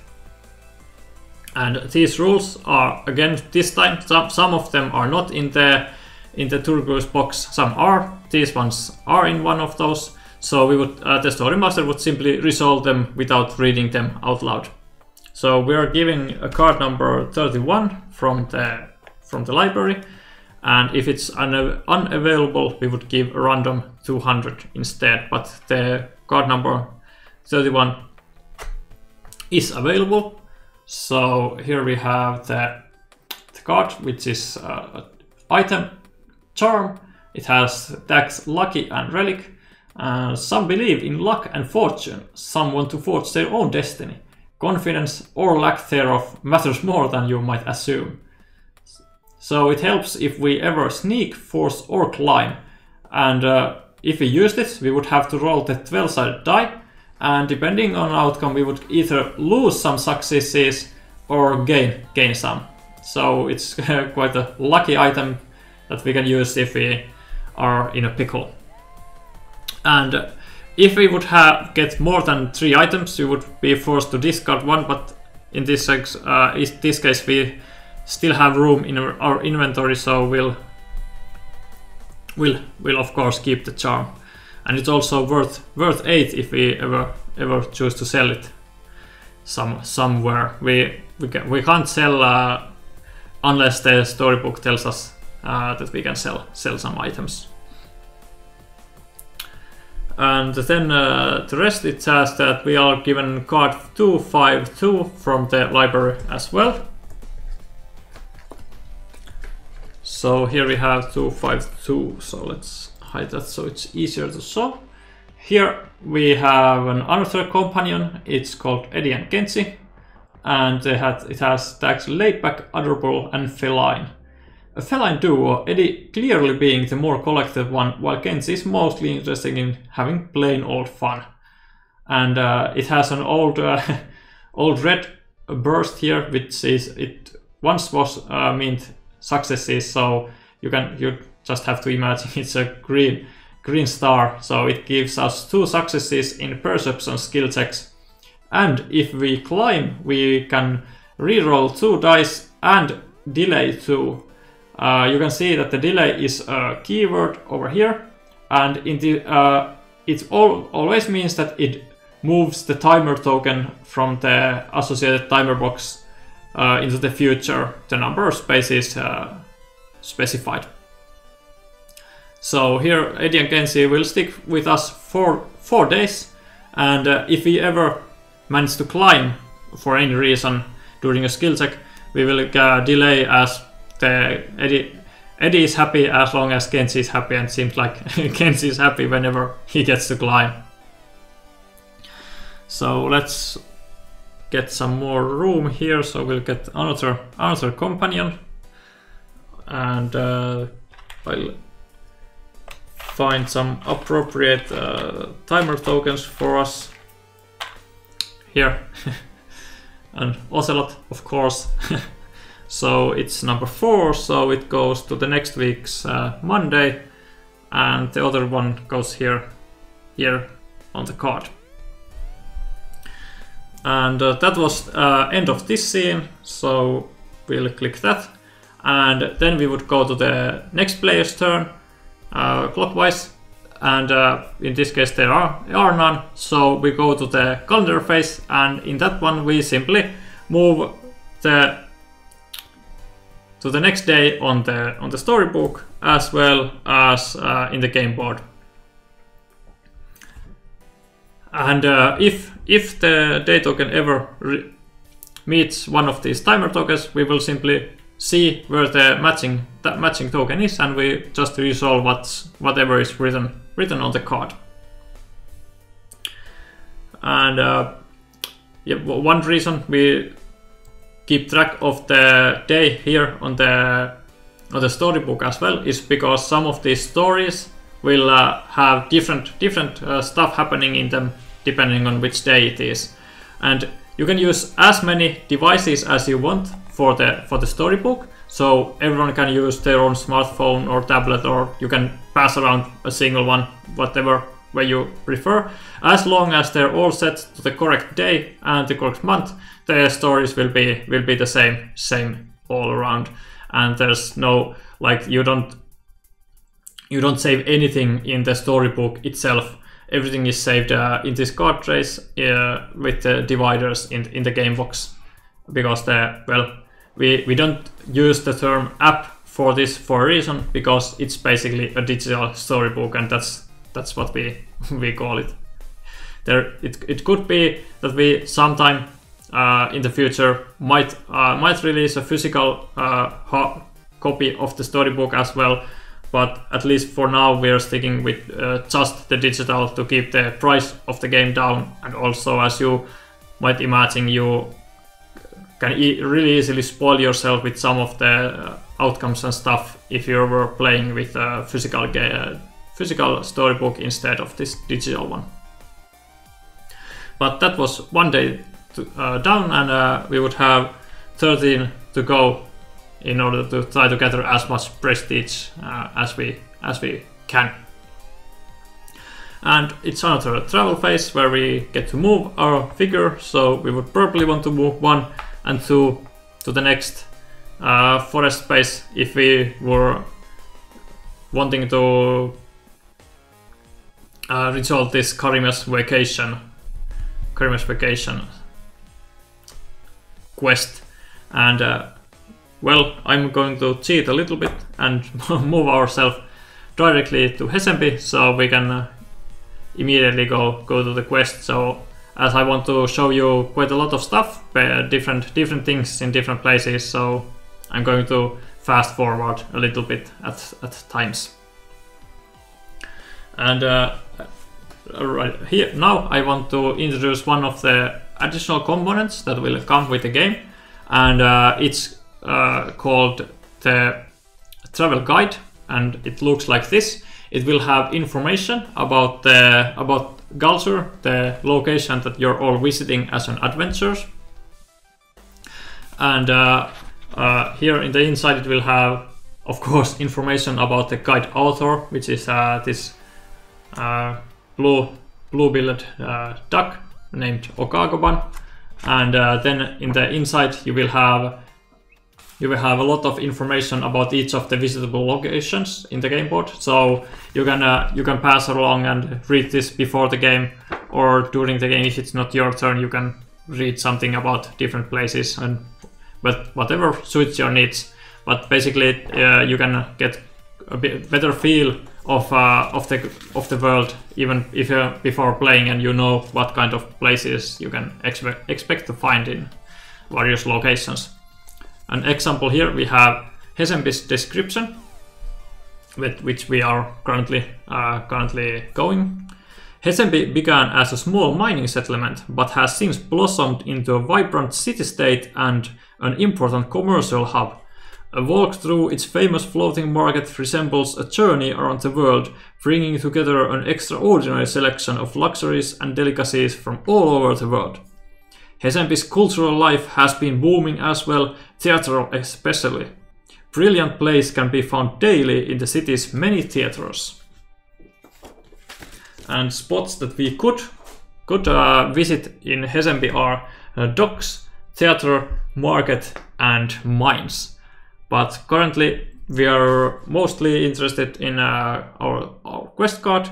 A: And these rules are, again, this time some of them are not in the turquoise box, some are. These ones are in one of those. So we would the story master would simply resolve them without reading them out loud. So we are giving a card number 31 from the library, and if it's unavailable, we would give a random 200 instead. But the card number 31 is available. So here we have the card, which is item charm. It has tags lucky and relic. Some believe in luck and fortune. Some want to forge their own destiny. Confidence or lack thereof matters more than you might assume. So it helps if we ever sneak, force or climb. And if we used it, we would have to roll the 12-sided die. And depending on outcome, we would either lose some successes or gain some. So it's quite a lucky item that we can use if we are in a pickle. And if we would get more than 3 items, we would be forced to discard one. But in this case, we still have room in our inventory, so we'll of course keep the charm. And it's also worth 8 if we ever choose to sell it somewhere. We can't sell unless the storybook tells us that we can sell some items. And then the rest, it says that we are given card 252 from the library as well. So here we have 252, so let's hide that so it's easier to solve. Here we have another companion. It's called Eddie and Kenzie, and it has tags laid back, adorable and feline. A feline duo, Eddie clearly being the more collective one, while Kenzie is mostly interested in having plain old fun. And it has an old red burst here, which is, it once was meant successes, so you just have to imagine it's a green star, so it gives us 2 successes in perception skill checks. And if we climb, we can reroll 2 dice and delay 2. You can see that the delay is a keyword over here, and it always means that it moves the timer token from the associated timer box into the future. The number of spaces specified. So here Eddie and Kenzie will stick with us for 4 days, and if we ever manage to climb for any reason during a skill check, we will delay as Eddie is happy as long as Kenzie is happy, and it seems like Kenzie is happy whenever he gets to climb. So let's get some more room here, so we'll get another companion, and I'll find some appropriate timer tokens for us here. And Ocelot, of course. So it's number 4, so it goes to the next week's Monday, and the other one goes here on the card. And that was end of this scene, so we'll click that, and then we would go to the next player's turn clockwise, and in this case there are none, so we go to the calendar phase, and in that one we simply move to the next day on the storybook, as well as in the game board. And if the day token ever meets one of these timer tokens, we will simply see where the matching token is, and we just resolve whatever is written on the card. And yeah, one reason we keep track of the day here on the storybook as well is because some of these stories will have different stuff happening in them depending on which day it is, and you can use as many devices as you want for the storybook, so everyone can use their own smartphone or tablet, or you can pass around a single one, whatever way you prefer. As long as they're all set to the correct day and the correct month, the stories will be the same all around, and there's no, like, you don't save anything in the storybook itself. Everything is saved in this card trace with the dividers in the game box, because we don't use the term app for this for a reason, because it's basically a digital storybook, and that's what we call it. It could be that we sometime in the future might release a physical copy of the storybook as well, but at least for now we are sticking with just the digital to keep the price of the game down. And also, as you might imagine, you can really easily spoil yourself with some of the outcomes and stuff if you were playing with a physical storybook instead of this digital one. But that was one day down, and we would have 13 to go in order to try to gather as much prestige as we can. And it's another travel phase where we get to move our figure, so we would probably want to move 1 and 2 to the next forest space if we were wanting to resolve this Karima's vacation quest. And well, I'm going to cheat a little bit and move ourselves directly to Hesembi, so we can immediately go to the quest. So, as I want to show you quite a lot of stuff, different things in different places, so I'm going to fast forward a little bit at times. And right here now I want to introduce one of the additional components that will come with the game, and it's called the travel guide, and it looks like this. It will have information about Galzyr, the location that you're all visiting as an adventurer. And here in the inside it will have, of course, information about the guide author, which is this blue-billed duck named Okagoban. And then in the inside you will have a lot of information about each of the visitable locations in the game board. So you can pass along and read this before the game, or during the game. If it's not your turn, you can read something about different places, but whatever suits your needs. But basically, you can get a bit better feel of the world, even if before playing, and you know what kind of places you can expect to find in various locations. An example here, we have Hesembi's description, with which we are currently going. Hesembi began as a small mining settlement, but has since blossomed into a vibrant city-state and an important commercial hub. A walk through its famous floating market resembles a journey around the world, bringing together an extraordinary selection of luxuries and delicacies from all over the world. Hesembi's cultural life has been booming as well, theater especially. Brilliant plays can be found daily in the city's many theaters. And spots that we could visit in Hesembi are docks, theater, market, and mines. But currently we are mostly interested in our quest card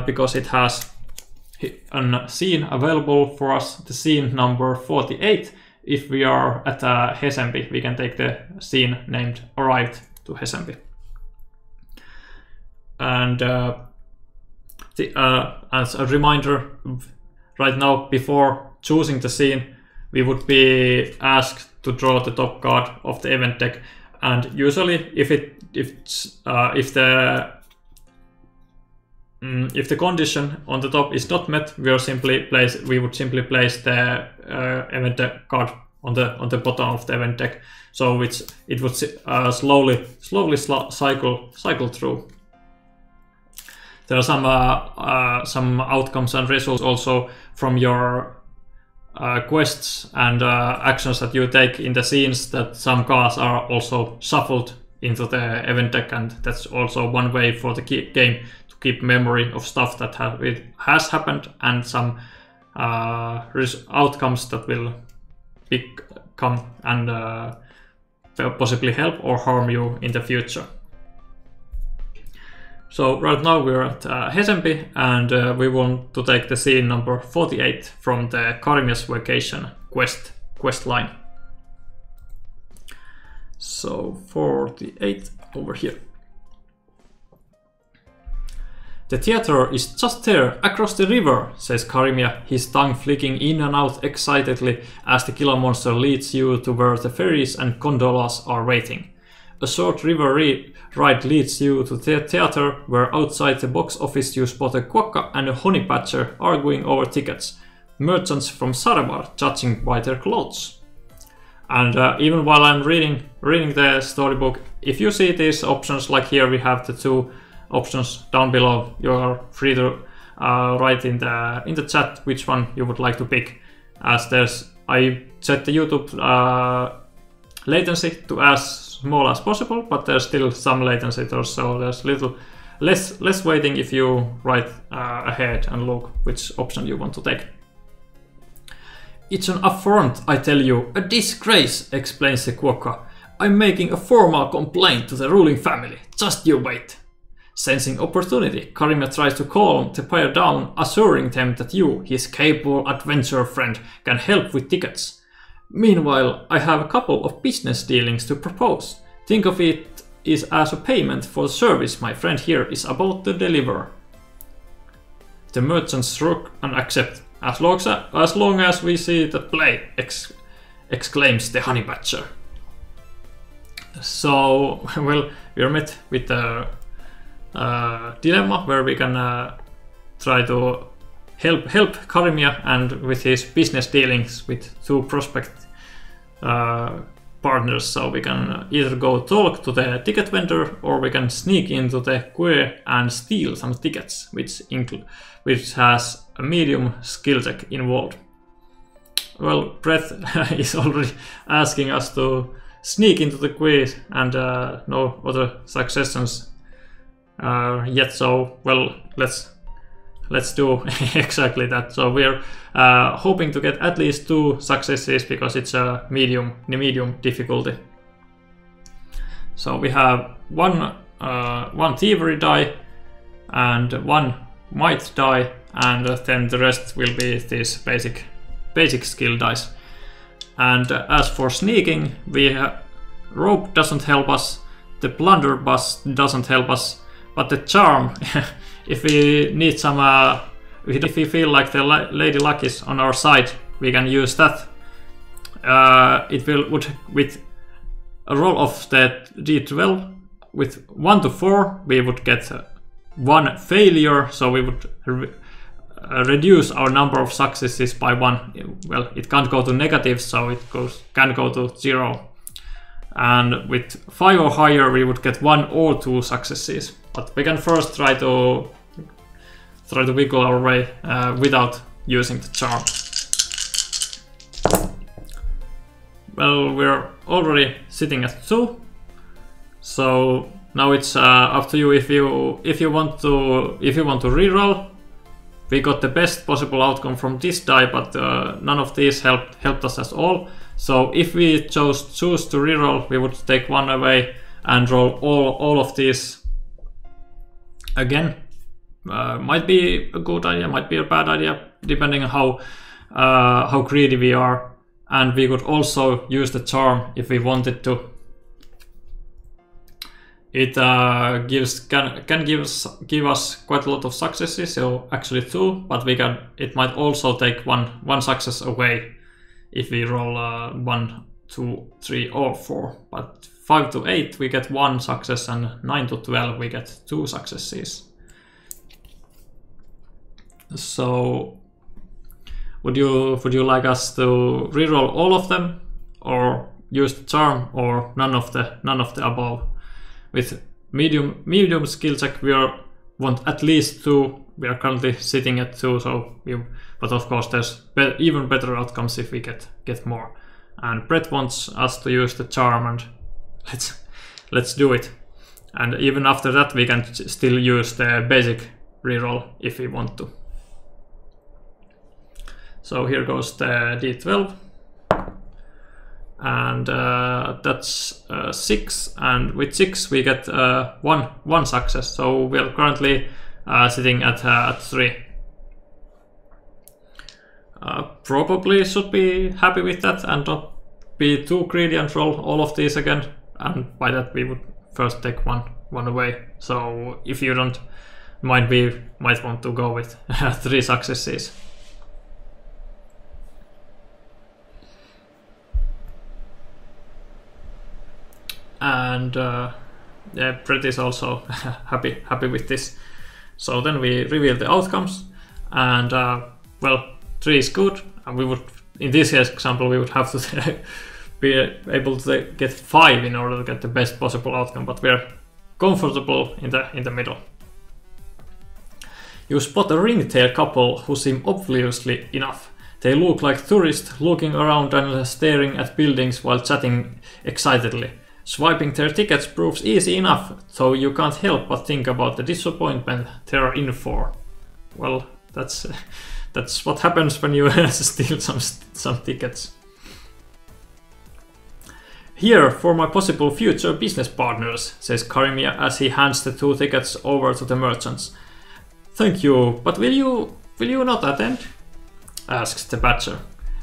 A: because it has a scene available for us, the scene number 48. If we are at Hesembi, we can take the scene named Arrived to Hesembi. And as a reminder, right now, before choosing the scene, we would be asked to draw the top card of the event deck. And usually, if the condition on the top is not met, we would simply place the event deck card on the bottom of the event deck, so it would slowly cycle through. There are some outcomes and results also from your quests and actions that you take in the scenes, that some cards are also shuffled into the event deck, and that's also one way for the game to keep memory of stuff that has happened and some outcomes that will come and possibly help or harm you in the future. So right now we're at Hesempi, and we want to take the scene number 48 from the Karimia's Vacation quest line. So 48 over here. The theater is just there, across the river, says Karimia, his tongue flicking in and out excitedly as the killer monster leads you to where the ferries and gondolas are waiting. A short river ride leads you to the theater, where outside the box office you spot a quokka and a honey patcher arguing over tickets. Merchants from Sarabar judging by their clothes. And even while I'm reading the storybook, if you see these options, like here we have the two options down below, you are free to write in the chat which one you would like to pick. As I set the YouTube latency to as small as possible, but there's still some latency there, so there's little less waiting if you write ahead and look which option you want to take. It's an affront, I tell you, a disgrace, explains the quokka. I'm making a formal complaint to the ruling family, just you wait. Sensing opportunity, Karimia tries to calm the pair down, assuring them that you, his capable adventurer friend, can help with tickets. Meanwhile, I have a couple of business dealings to propose. Think of it as a payment for the service my friend here is about to deliver. The merchants shrug and accept, as long as we see the play, exclaims the honey patcher. So, well, we are met with a dilemma where we can try to help Karimia and with his business dealings with two prospect partners. So we can either go talk to the ticket vendor, or we can sneak into the queue and steal some tickets, which has a medium skill check involved. Well, Brett is already asking us to sneak into the queue, and no other suggestions yet. So, well, let's do exactly that. So we're hoping to get at least 2 successes, because it's a medium difficulty. So we have one thievery die and 1 might die, and then the rest will be these basic skill dice. And as for sneaking, rope doesn't help us, the blunderbuss doesn't help us, but the charm, if we need some, if we feel like the Lady Luck is on our side, we can use that. Would with a roll of the D12 with 1 to 4, we would get 1 failure, so we would reduce our number of successes by 1. Well, it can't go to negative, so it can go to 0. And with 5 or higher, we would get 1 or 2 successes. But we can first try to wiggle our way without using the charm. Well, we're already sitting at 2, so now it's up to you if you want to reroll. We got the best possible outcome from this die, but none of these helped us at all. So if we choose to reroll, we would take 1 away and roll all of these again. Might be a good idea, might be a bad idea, depending on how greedy we are. And we could also use the charm if we wanted to. It can give us quite a lot of successes, so actually 2, but it might also take one success away if we roll 1, 2, 3 or 4. But 5 to 8 we get 1 success, and 9 to 12 we get 2 successes. So would you like us to reroll all of them, or use the charm, or none of the above? With medium skill check, we are want at least 2. We are currently sitting at 2, so but of course there's even better outcomes if we get more. And Brett wants us to use the charm, and let's do it. And even after that we can still use the basic reroll if we want to. So here goes the D12. And that's 6, and with 6 we get one success, so we are currently sitting at 3. Probably should be happy with that and not be too greedy and roll all of these again, and by that we would first take one away. So if you don't mind, we might want to go with 3 successes. And yeah, Brett is also happy with this. So then we reveal the outcomes, and well, 3 is good, and we would, in this example, we would have to be able to get 5 in order to get the best possible outcome, but we're comfortable in the middle. You spot a ringtail couple who seem obviously enough. They look like tourists looking around and staring at buildings while chatting excitedly. Swiping their tickets proves easy enough, so you can't help but think about the disappointment they're in for. Well, that's what happens when you steal some tickets. Here for my possible future business partners, says Karimia as he hands the 2 tickets over to the merchants. Thank you, but will you not attend? Asks the Badger.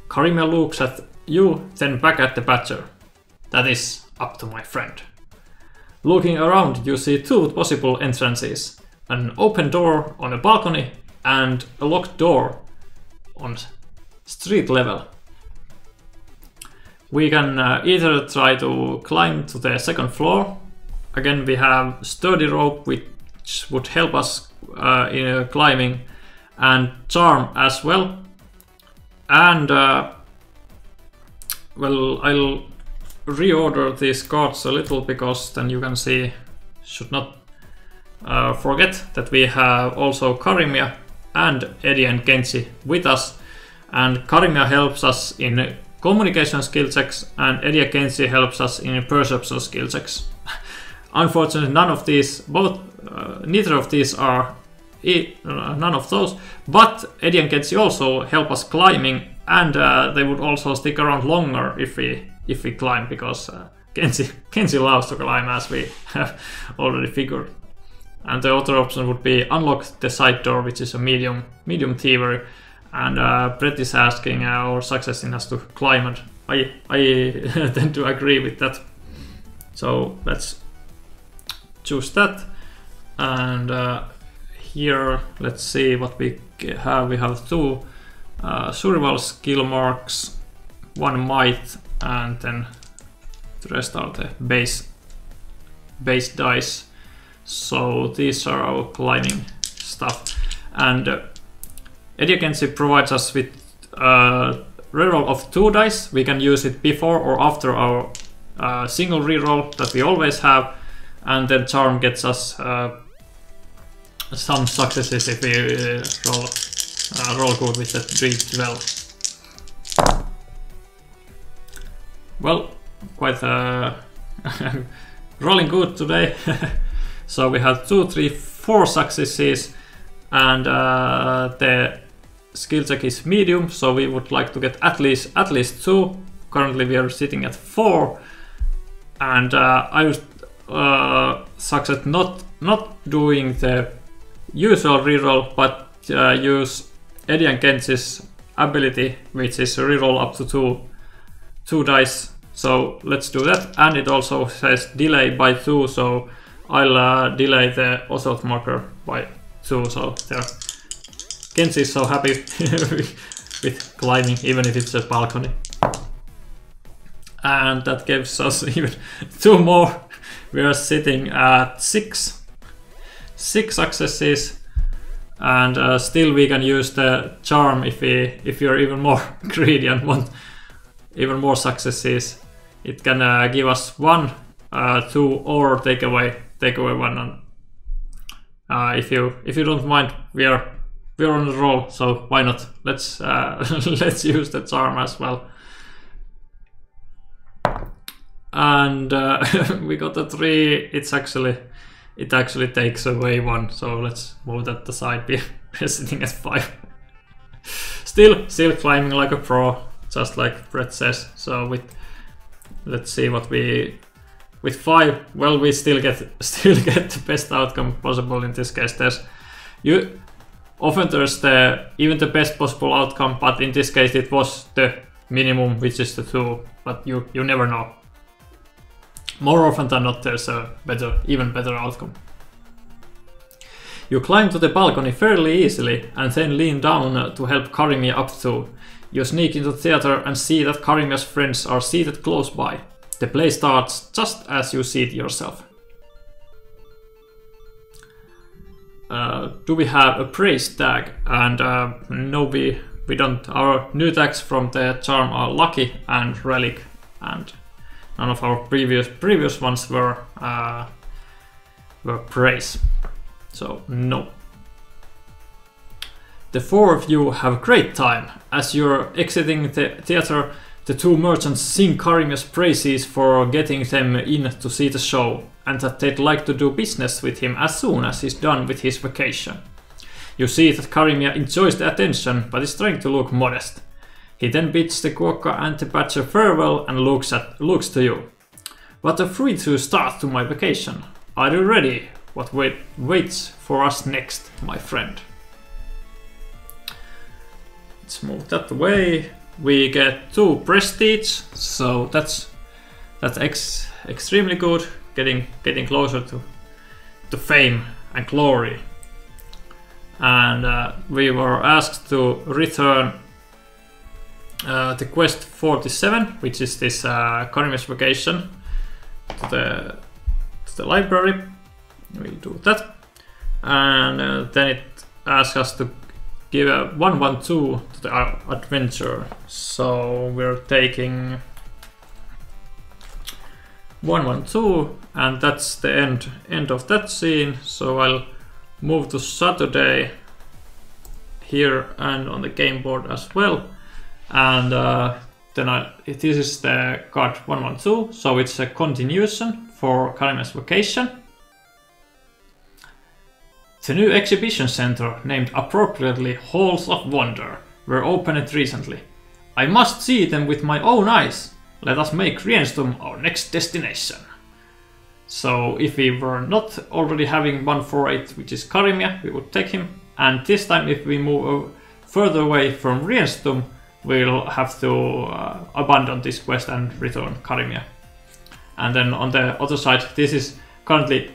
A: Karimia looks at you, then back at the Badger. That is up to my friend. Looking around, you see 2 possible entrances. An open door on a balcony and a locked door on street level. We can either try to climb to the 2nd floor. Again, we have sturdy rope which would help us in climbing, and charm as well. And well, I'll reorder these cards a little, because then you can see, should not forget that we have also Karimia and Eddie and Kenji with us, and Karimia helps us in communication skill checks and Eddie and Kenji helps us in perception skill checks. Unfortunately, neither of these are none of those, but Eddie and Kenji also help us climbing, and they would also stick around longer if we climb, because Kenji loves to climb, as we have already figured. And the other option would be unlock the side door, which is a medium thievery, and Brett is asking or successing us to climb, and I tend to agree with that. So let's choose that, and here let's see what we have. We have 2 survival skill marks, 1 might, and then the rest are the base dice. So these are our climbing stuff, and Eddie Kenji provides us with a reroll of 2 dice. We can use it before or after our single reroll that we always have, and then charm gets us some successes if we roll good with the D12. Well, quite rolling good today. So we have 2, 3, 4 successes, and the skill check is medium, so we would like to get at least 2. Currently we are sitting at 4, and I would succeed not doing the usual reroll, but use Eddie and Kenji's ability, which is a reroll up to 2 dice. So let's do that, and it also says delay by 2, so I'll delay the assault marker by 2. So there, Kenji is so happy with climbing, even if it's a balcony. And that gives us even 2 more. We are sitting at 6 successes, and still we can use the charm if you're even more greedy and want even more successes. It can give us 1, 2, or take away 1, If you don't mind, we're on the roll, so why not? Let's let's use the charm as well. And we got a 3. It actually takes away 1, so let's move that aside. We're sitting at 5. Still climbing like a pro, just like Brett says. So let's see what we with 5. Well, we still get the best outcome possible in this case. There's even the best possible outcome, but in this case it was the minimum, which is the 2. But you never know. More often than not, there's a even better outcome. You climb to the balcony fairly easily and then lean down to help Karimia up too. You sneak into the theater and see that Karimia's friends are seated close by. The play starts just as you seat yourself. Do we have a praise tag? And no, we don't. Our new tags from the charm are lucky and relic, and none of our previous ones were praise. So no. The 4 of you have a great time. As you're exiting the theater, the 2 merchants sing Karimia's praises for getting them in to see the show, and that they'd like to do business with him as soon as he's done with his vacation. You see that Karimia enjoys the attention, but is trying to look modest. He then bids the Quokka and the Badger farewell and looks to you. What a free-to start to my vacation. Are you ready? What waits for us next, my friend? Let's move that away. We get 2 prestige, so that's extremely good. Getting closer to fame and glory. And we were asked to return the quest 47, which is this Karimia's vacation, to the library. We do that, and then it asks us to give a 112 to the adventure. So we're taking 112, and that's the end of that scene. So I'll move to Saturday here and on the game board as well, and then this is the card 112, so it's a continuation for Karimia's vacation. The new exhibition center, named appropriately Halls of Wonder, were opened recently. I must see them with my own eyes. Let us make Rienstum our next destination. So if we were not already having 148, which is Karimia, we would take him. And this time, if we move further away from Rienstum, we'll have to abandon this quest and return Karimia. And then on the other side, this is currently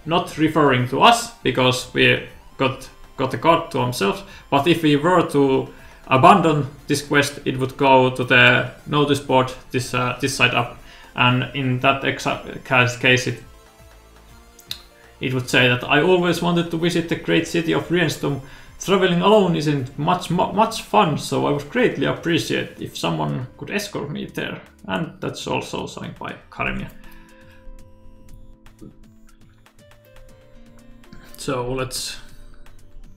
A: not referring to us because we got the card to ourselves. But if we were to abandon this quest, it would go to the notice board this side up, and in that exact case, it would say that I always wanted to visit the great city of Rienstum. Traveling alone isn't much fun, so I would greatly appreciate if someone could escort me there. And that's also signed by Karimia. So let's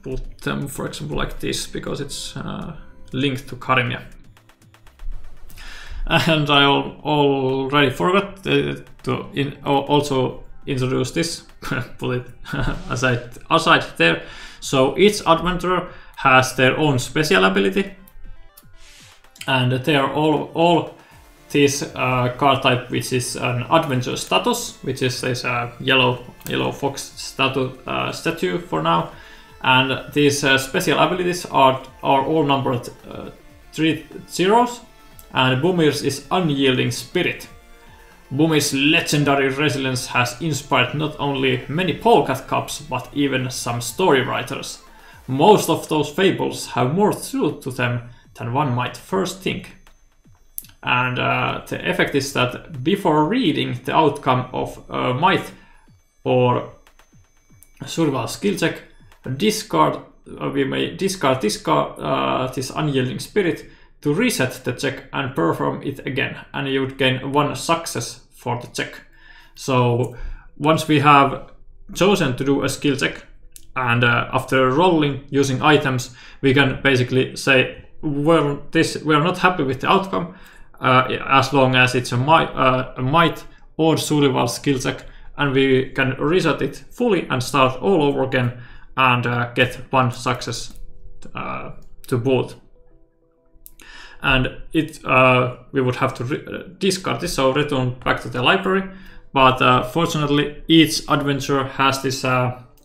A: put them, for example, like this, because it's linked to Karimia. And I already forgot to also introduce this, put it aside there. So each adventurer has their own special ability, and they are all this card type, which is an adventure status, which is this yellow fox statue for now. And these special abilities are all numbered 3 zeros, and Boomir's is Unyielding Spirit. Boomir's legendary resilience has inspired not only many Polecat Cups, but even some story writers. Most of those fables have more truth to them than one might first think. And the effect is that before reading the outcome of a might or survival skill check, we may discard this Unyielding Spirit to reset the check and perform it again, and you would gain 1 success for the check. So once we have chosen to do a skill check, and after rolling using items, we can basically say, well, we're not happy with the outcome, as long as it's a might or survival skill check, and we can reset it fully and start all over again and get one success to boot. And we would have to discard this, so return back to the library. But fortunately, each adventure has this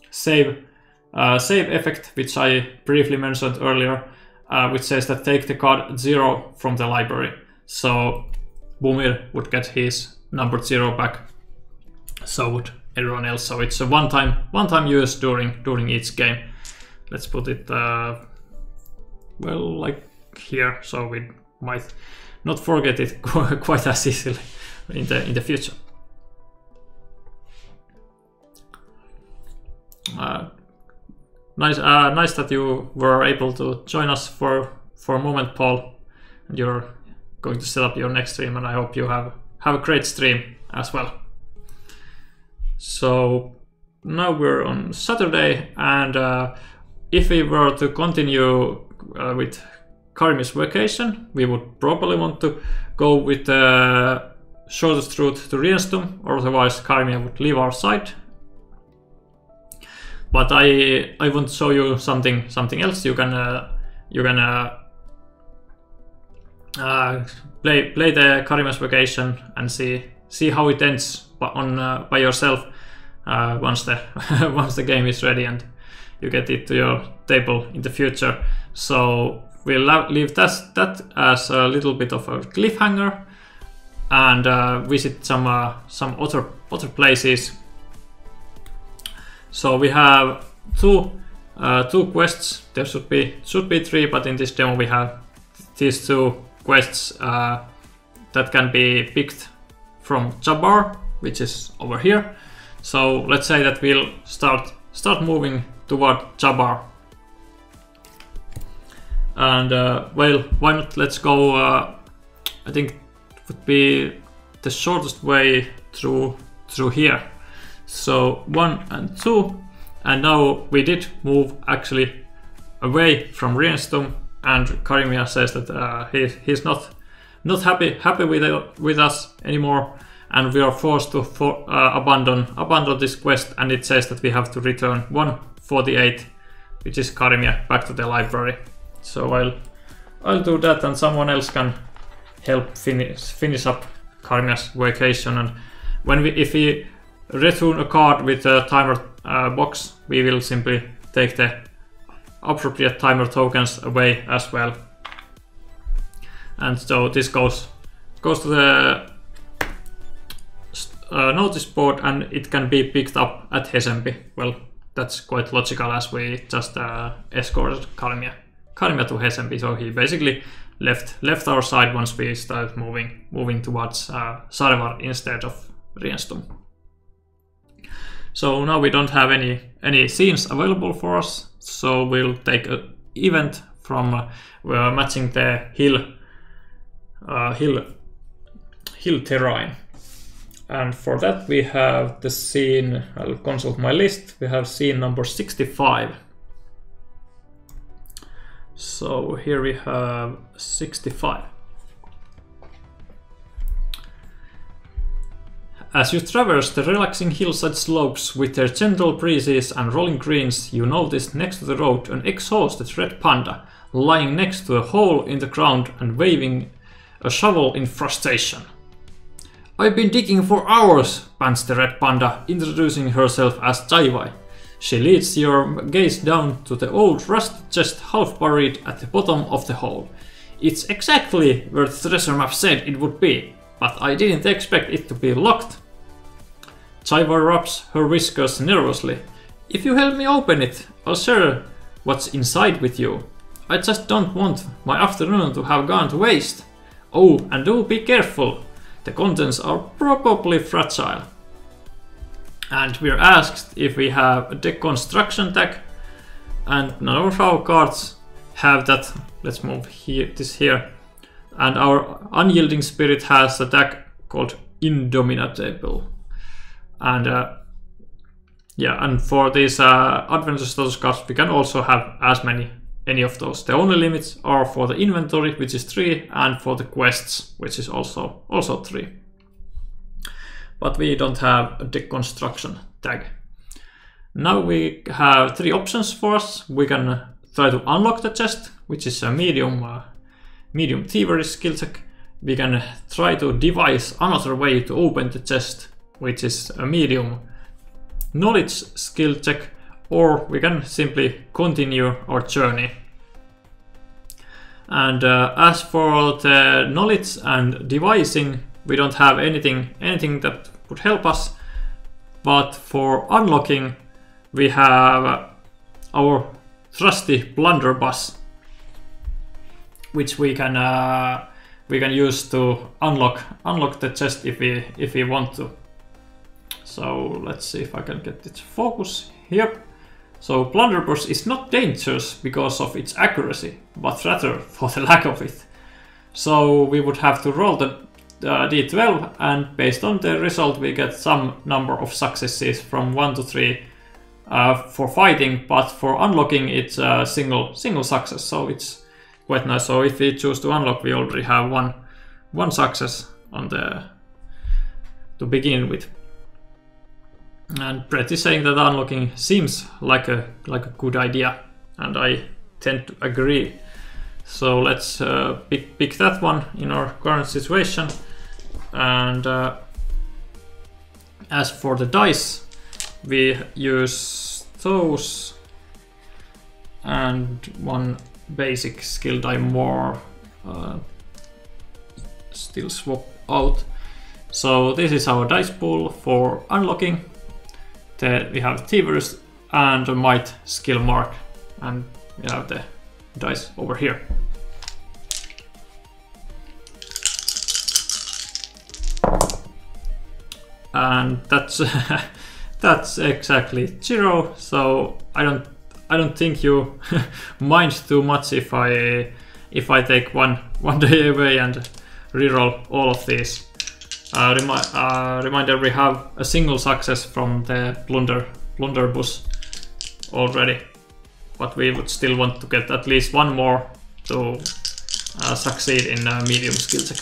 A: save effect, which I briefly mentioned earlier, which says that take the card 0 from the library. So Bumir would get his number 0 back. So would everyone else. So it's a one-time use during each game. Let's put it well, like here, so we might not forget it quite as easily in the future. Nice that you were able to join us for a moment, Paul. And you're going to set up your next stream, and I hope you have a great stream as well. So now we're on Saturday, and if we were to continue with Karmia's vacation, we would probably want to go with the shortest route to Rienstum, or otherwise Karmia would leave our side. But I want to show you something else. You can play the Karmia's vacation and see how it ends by yourself once the game is ready and you get it to your table in the future. So we'll leave that as a little bit of a cliffhanger and visit some other places. So we have two quests. There should be 3, but in this demo we have these 2 quests that can be picked from Jabbar, which is over here. So let's say that we'll start moving toward Jabbar. And well, why not? Let's go. I think it would be the shortest way through here. So 1 and 2, and now we did move actually away from Rienstum, and Karmia says that he's not happy with us anymore, and we are forced to abandon this quest, and it says that we have to return 148, which is Karmia, back to the library. So I'll do that, and someone else can help finish up Karmia's vacation. And if we return a card with a timer box, we will simply take the appropriate timer tokens away as well. And so this goes to the notice board, and it can be picked up at Hesempi. Well, that's quite logical, as we just escorted Karmia to Hesempi, so he basically left our side once we started moving towards Sarevar instead of Rienstum. So now we don't have any scenes available for us, so we'll take an event from matching the hill terrain. And for that we have the scene, I'll consult my list, we have scene number 65. So here we have 65. As you traverse the relaxing hillside slopes with their gentle breezes and rolling greens, you notice next to the road an exhausted red panda lying next to a hole in the ground and waving a shovel in frustration. "I've been digging for hours," pants the red panda, introducing herself as Jaiwai. She leads your gaze down to the old rusted chest half buried at the bottom of the hole. "It's exactly where the treasure map said it would be, but I didn't expect it to be locked." Jaiwai rubs her whiskers nervously. "If you help me open it, I'll share what's inside with you. I just don't want my afternoon to have gone to waste. Oh, and do be careful. The contents are probably fragile." And we're asked if we have a deconstruction tag, and none of our cards have that. Let's move this here. And our unyielding spirit has a tag called Indomitable. And Yeah, and for these adventure status cards, we can also have as any of those. The only limits are for the inventory, which is 3, and for the quests, which is also 3. But we don't have a deconstruction tag. Now we have 3 options for us. We can try to unlock the chest, which is a medium thievery skill check. We can try to devise another way to open the chest, which is a medium knowledge skill check, or we can simply continue our journey. And as for the knowledge and devising, we don't have anything that would help us. But for unlocking, we have our trusty blunderbuss, which we can use to unlock the chest if we want to. So let's see if I can get it to focus here. So blunderbuss is not dangerous because of its accuracy, but rather for the lack of it. So we would have to roll the d12, and based on the result we get some number of successes from 1 to 3 for fighting, but for unlocking it's a single success, so it's quite nice. So if we choose to unlock, we already have one success on to begin with. And Brett is saying that unlocking seems like a good idea, and I tend to agree. So let's pick that one in our current situation. And as for the dice, we use those and one basic skill die more. Still swap out. So this is our dice pool for unlocking. We have thievery and a might skill mark, and we have the dice over here. And that's exactly 0. So I don't think you mind too much if I take one day away and reroll all of these. Reminder: we have a single success from the blunderbuss already, but we would still want to get at least one more to succeed in a medium skill check.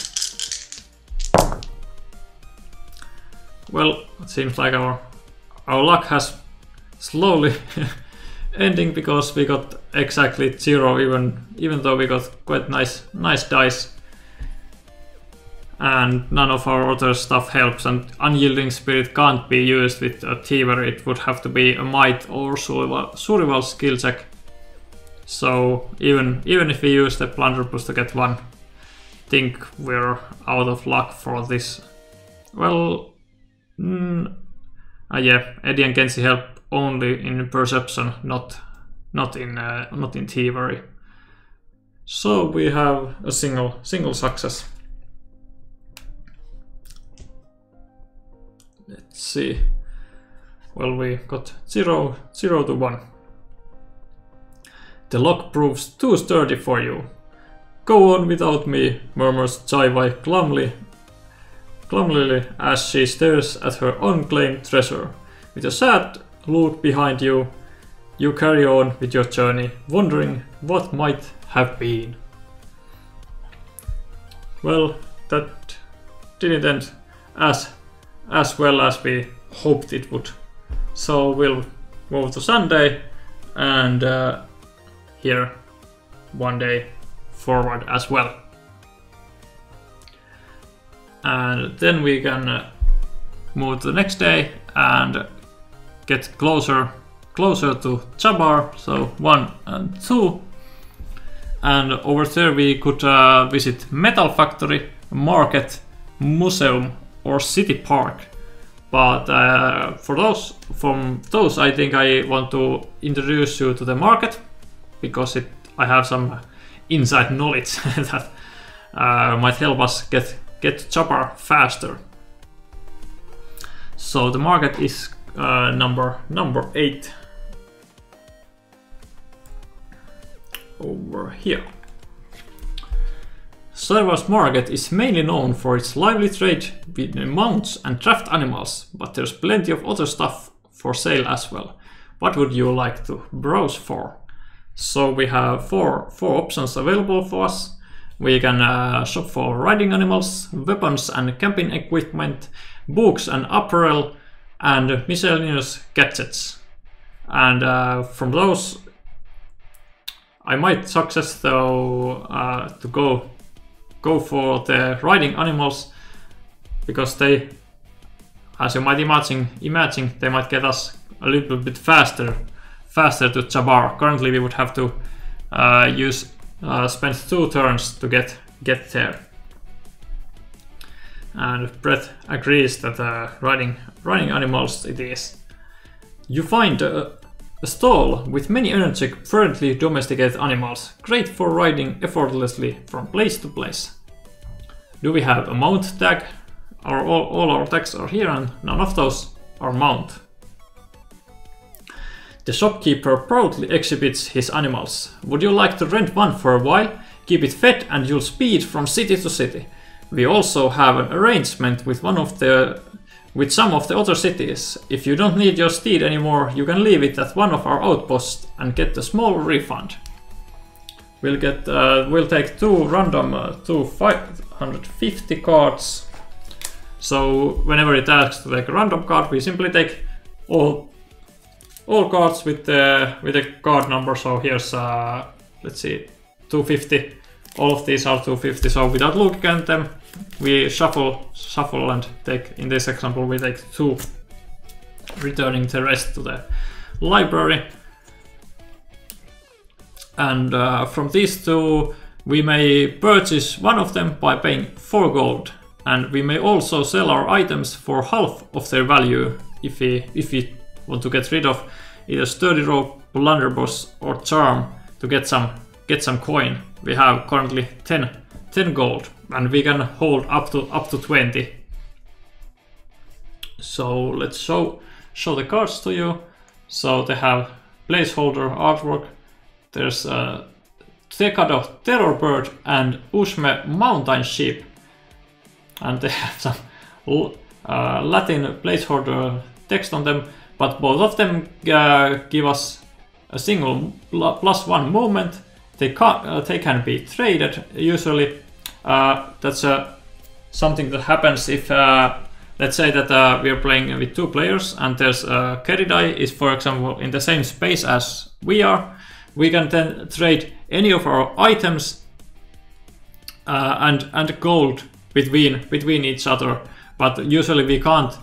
A: Well, it seems like our luck has slowly ending, because we got exactly 0, even though we got quite nice dice. And none of our other stuff helps, and Unyielding Spirit can't be used with a thievery. It would have to be a might or survival skill check. So even if we use the blunderbuss to get 1, I think we're out of luck for this. Well, yeah, Eddie and Kenzie help only in perception, not in thievery. So we have a single success. Let's see. Well, we got 0 to 1. The lock proves too sturdy for you. Go on without me, murmurs Chai-Wai glumly as she stares at her unclaimed treasure. With a sad look behind you, you carry on with your journey, wondering what might have been. Well, that didn't end as well as we hoped it would. So we'll move to Sunday and here one day forward as well. And then we can move to the next day and get closer to Jabbar, so 1 and 2. And over there we could visit Metal Factory, Market, Museum or City Park. But from those I think I want to introduce you to the market, because I have some inside knowledge that might help us get to Jabbar faster. So the market is number 8 over here. Sarva's market is mainly known for its lively trade with mounts and draft animals, but there's plenty of other stuff for sale as well. What would you like to browse for? So we have four options available for us. We can shop for riding animals, weapons and camping equipment, books and apparel, and miscellaneous gadgets. And from those, I might suggest though to go for the riding animals, because they, as you might imagine, they might get us a little bit faster to Jabbar. Currently we would have to spend 2 turns to get there. And Brett agrees that riding animals it is. You find a stall with many energetic, friendly domesticated animals, great for riding effortlessly from place to place. Do we have a mount tag? All our tags are here and none of those are mount. The shopkeeper proudly exhibits his animals. Would you like to rent one for a while? Keep it fed and you'll speed from city to city. We also have an arrangement with some of the other cities. If you don't need your steed anymore, you can leave it at one of our outposts and get a small refund. We'll take 2 random 550 cards. So whenever it asks to take a random card, we simply take all cards with the card number. So here's let's see, 250. All of these are 250. So without looking at them, we shuffle and take. In this example, we take 2, returning the rest to the library. And from these 2, we may purchase one of them by paying 4 gold. And we may also sell our items for half of their value if we want to get rid of either sturdy rope, blunderbuss, or charm to get some coin. We have currently 10 gold, and we can hold up to 20. So let's show the cards to you. So they have placeholder artwork. There's Tekado Terror Bird and Ushme Mountain Sheep. And they have some Latin placeholder text on them, but both of them give us a single +1 movement. They can be traded. Usually that's something that happens if let's say that we are playing with 2 players and there's Keridai is, for example, in the same space as we are. We can then trade any of our items and gold between each other, but usually we can't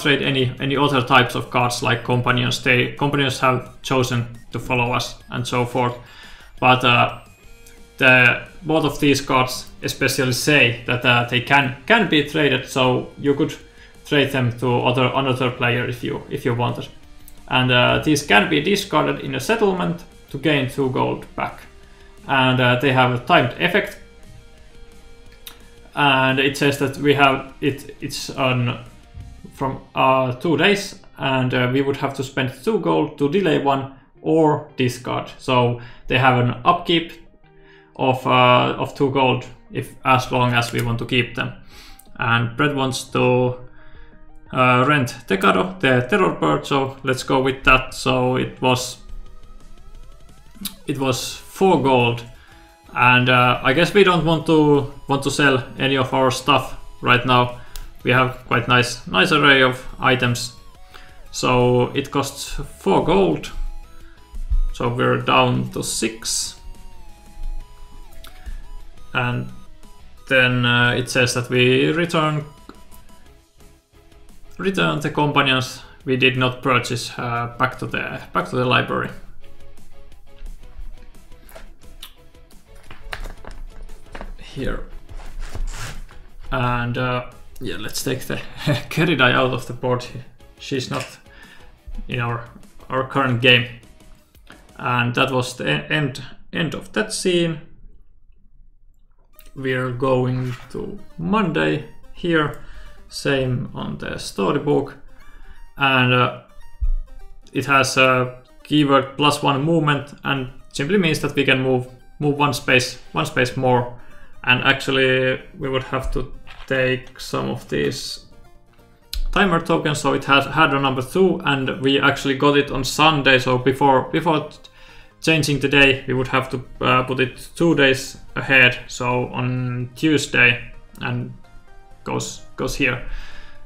A: trade any other types of cards like companions. Companions have chosen to follow us and so forth, but both of these cards especially say that they can be traded, so you could trade them to another player if you wanted. And these can be discarded in a settlement to gain 2 gold back. And they have a timed effect. And it says that we have it's on from 2 days, and we would have to spend 2 gold to delay one or discard. So they have an upkeep of 2 gold as long as we want to keep them. And Brett wants to rent Tekado, the Terror Bird, so let's go with that. So it was 4 gold. And I guess we don't want to sell any of our stuff right now. We have quite nice array of items. So it costs 4 gold. So we're down to 6. And then it says that we return the companions we did not purchase back to the library. Here. And yeah, let's take the Keridai out of the board. She's not in our current game. And that was the end of that scene. We're going to Monday here, same on the storybook, and it has a keyword +1 movement, and simply means that we can move one space more. And actually we would have to take some of these timer token, so it had a number 2, and we actually got it on Sunday. So before changing the day, we would have to put it 2 days ahead. So on Tuesday, and goes here.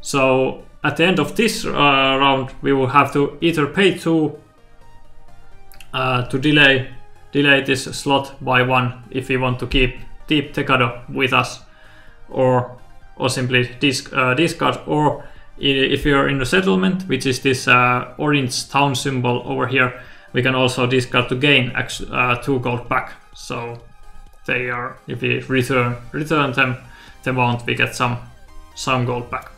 A: So at the end of this round, we will have to either pay 2 to delay this slot by 1 if we want to keep Tekado with us, or simply discard, or if you're in the settlement, which is this orange town symbol over here, we can also discard to gain 2 gold back. So they are, if we return them the amount, we get some gold back.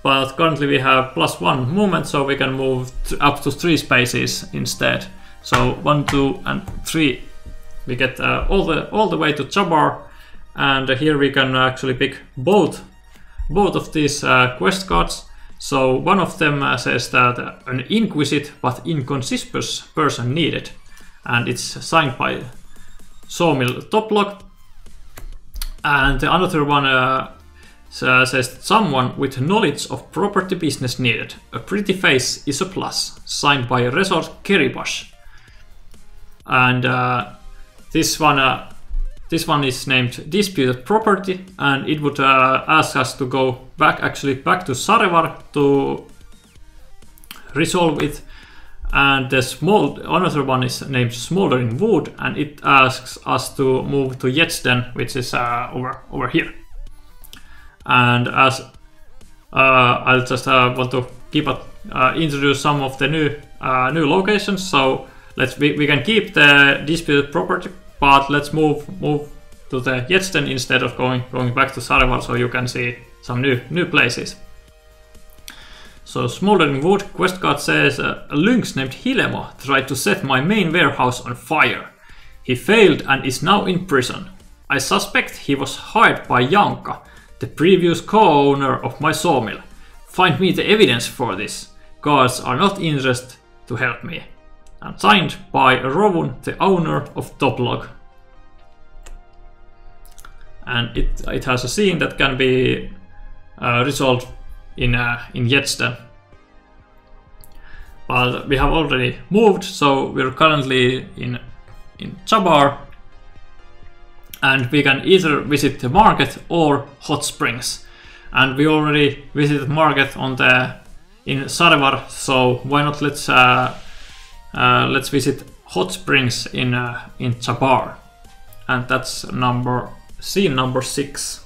A: But currently we have +1 movement, so we can move up to 3 spaces instead. So 1, 2, and 3. We get all the way to Jabar, and here we can actually pick both of these quest cards. So one of them says that an inquisitive but inconspicuous person needed, and it's signed by Sawmill Toplog. And the other one says someone with knowledge of property business needed. A pretty face is a plus, signed by Resort Keribash. And this one is named Disputed Property, and it would ask us to go back to Sarevar to resolve it. And another one is named Smoldering Wood, and it asks us to move to Yetsden, which is over here. And as I'll just want to introduce some of the new locations. So we can keep the Disputed Property, but let's move to the Yetsden instead of going back to Sarevar, so you can see some new places. So Smoldering Wood quest card says a lynx named Hilemo tried to set my main warehouse on fire. He failed and is now in prison. I suspect he was hired by Janka, the previous co-owner of my sawmill. Find me the evidence for this. Guards are not interested to help me. And signed by Rovun, the owner of Toplog. And it has a scene that can be resolved in Yetsden. But we have already moved, so we're currently in Jabar, and we can either visit the market or hot springs. And we already visited market in Sarevar, so why not let's visit hot springs in Jabar, and that's scene number 6.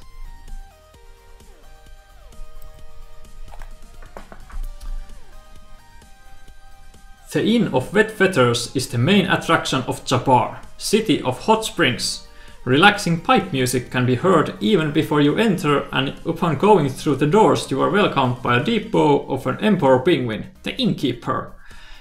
A: The Inn of Wet Feathers is the main attraction of Jabar, city of hot springs. Relaxing pipe music can be heard even before you enter, and upon going through the doors you are welcomed by a deep bow of an emperor penguin, the innkeeper.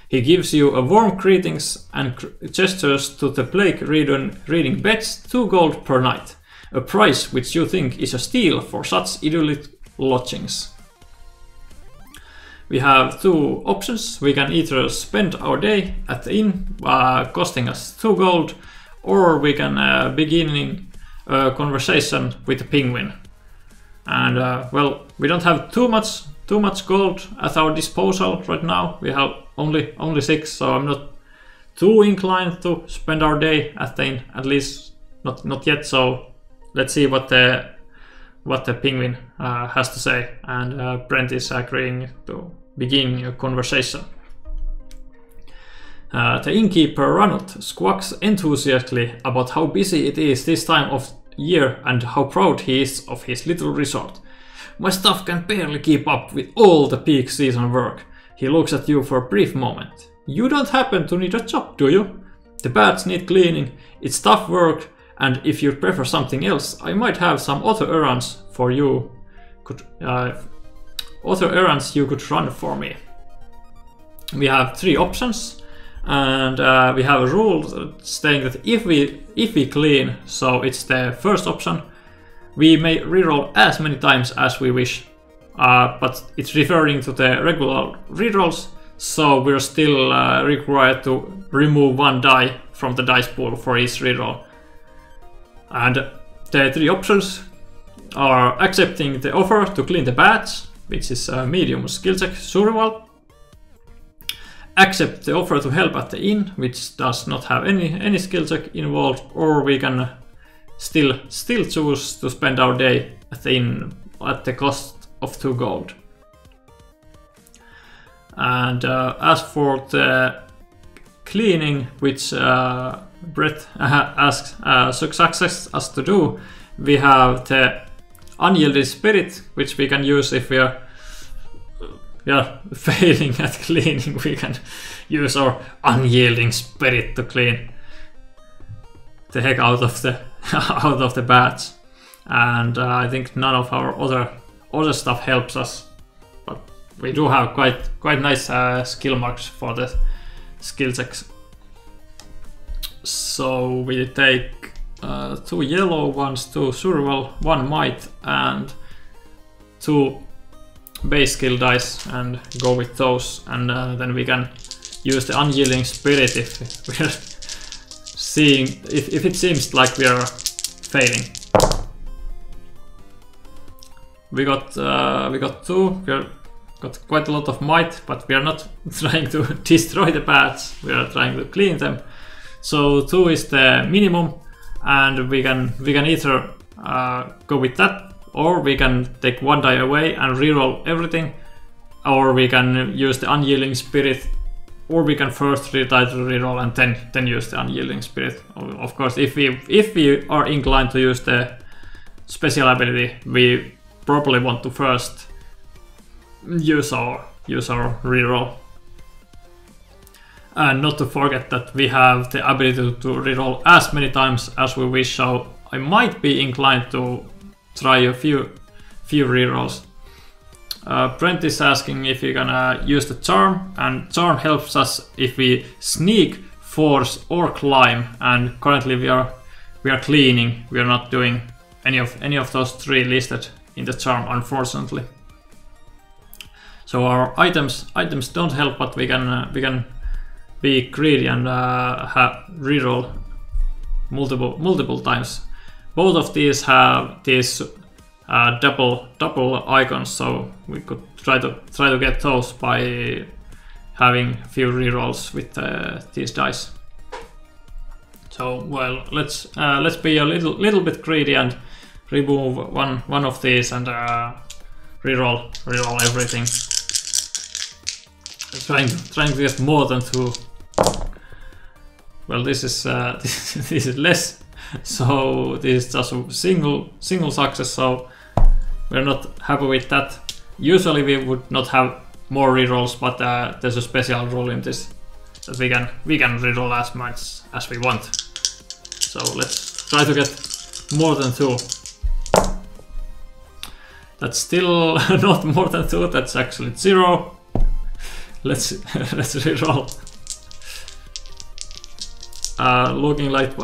A: He gives you a warm greetings and gestures to the Blake reading beds 2 gold per night, a price which you think is a steal for such idyllic lodgings. We have 2 options. We can either spend our day at the inn, costing us 2 gold, or we can begin a conversation with the penguin. And well, we don't have too much gold at our disposal right now. We have only 6, so I'm not too inclined to spend our day at the inn, at least not yet. So let's see what the penguin has to say, and Brent is agreeing to begin a conversation. The innkeeper Ranut squawks enthusiastically about how busy it is this time of year and how proud he is of his little resort. My staff can barely keep up with all the peak season work. He looks at you for a brief moment. You don't happen to need a job, do you? The beds need cleaning, it's tough work, and if you prefer something else, I might have some other errands for you. Other errands you could run for me. We have 3 options, and we have a rule saying that if we clean, so it's the first option, we may reroll as many times as we wish, but it's referring to the regular rerolls, so we're still required to remove 1 die from the dice pool for each reroll. And the 3 options are accepting the offer to clean the baths, which is a medium skill check survival. Accept the offer to help at the inn, which does not have any skill check involved, or we can still choose to spend our day at the inn at the cost of 2 gold. And as for the cleaning, which Brett suggests us to do, we have the unyielding spirit, which we can use if we are failing at cleaning. We can use our unyielding spirit to clean the heck out of the bats. And I think none of our other stuff helps us, but we do have quite nice skill marks for the skill checks. So we take 2 yellow ones, 2 survival, 1 might, and 2 base skill dice, and go with those. And then we can use the unyielding spirit if we're seeing if it seems like we are failing. We got 2. We got quite a lot of might, but we are not trying to destroy the bats. We are trying to clean them. So 2 is the minimum, and we can either go with that, or we can take 1 die away and reroll everything, or we can use the unyielding spirit, or we can first try to reroll and then use the unyielding spirit. Of course, if we are inclined to use the special ability, we probably want to first use our reroll. And not to forget that we have the ability to reroll as many times as we wish, so I might be inclined to try a few rerolls. Brent is asking if you're gonna use the charm, and charm helps us if we sneak, force, or climb. And currently we are cleaning. We are not doing any of those 3 listed in the charm, unfortunately. So our items don't help, but we can be greedy and reroll multiple times. Both of these have these double icons, so we could try to get those by having a few rerolls with these dice. So well, let's be a little bit greedy and remove one of these and reroll everything. Trying to get more than 2. Well, this is this is less, so this is just a single success. So we're not happy with that. Usually we would not have more rerolls, but there's a special rule in this that we can reroll as much as we want. So let's try to get more than 2. That's still not more than 2. That's actually 0. Let's reroll. Looking like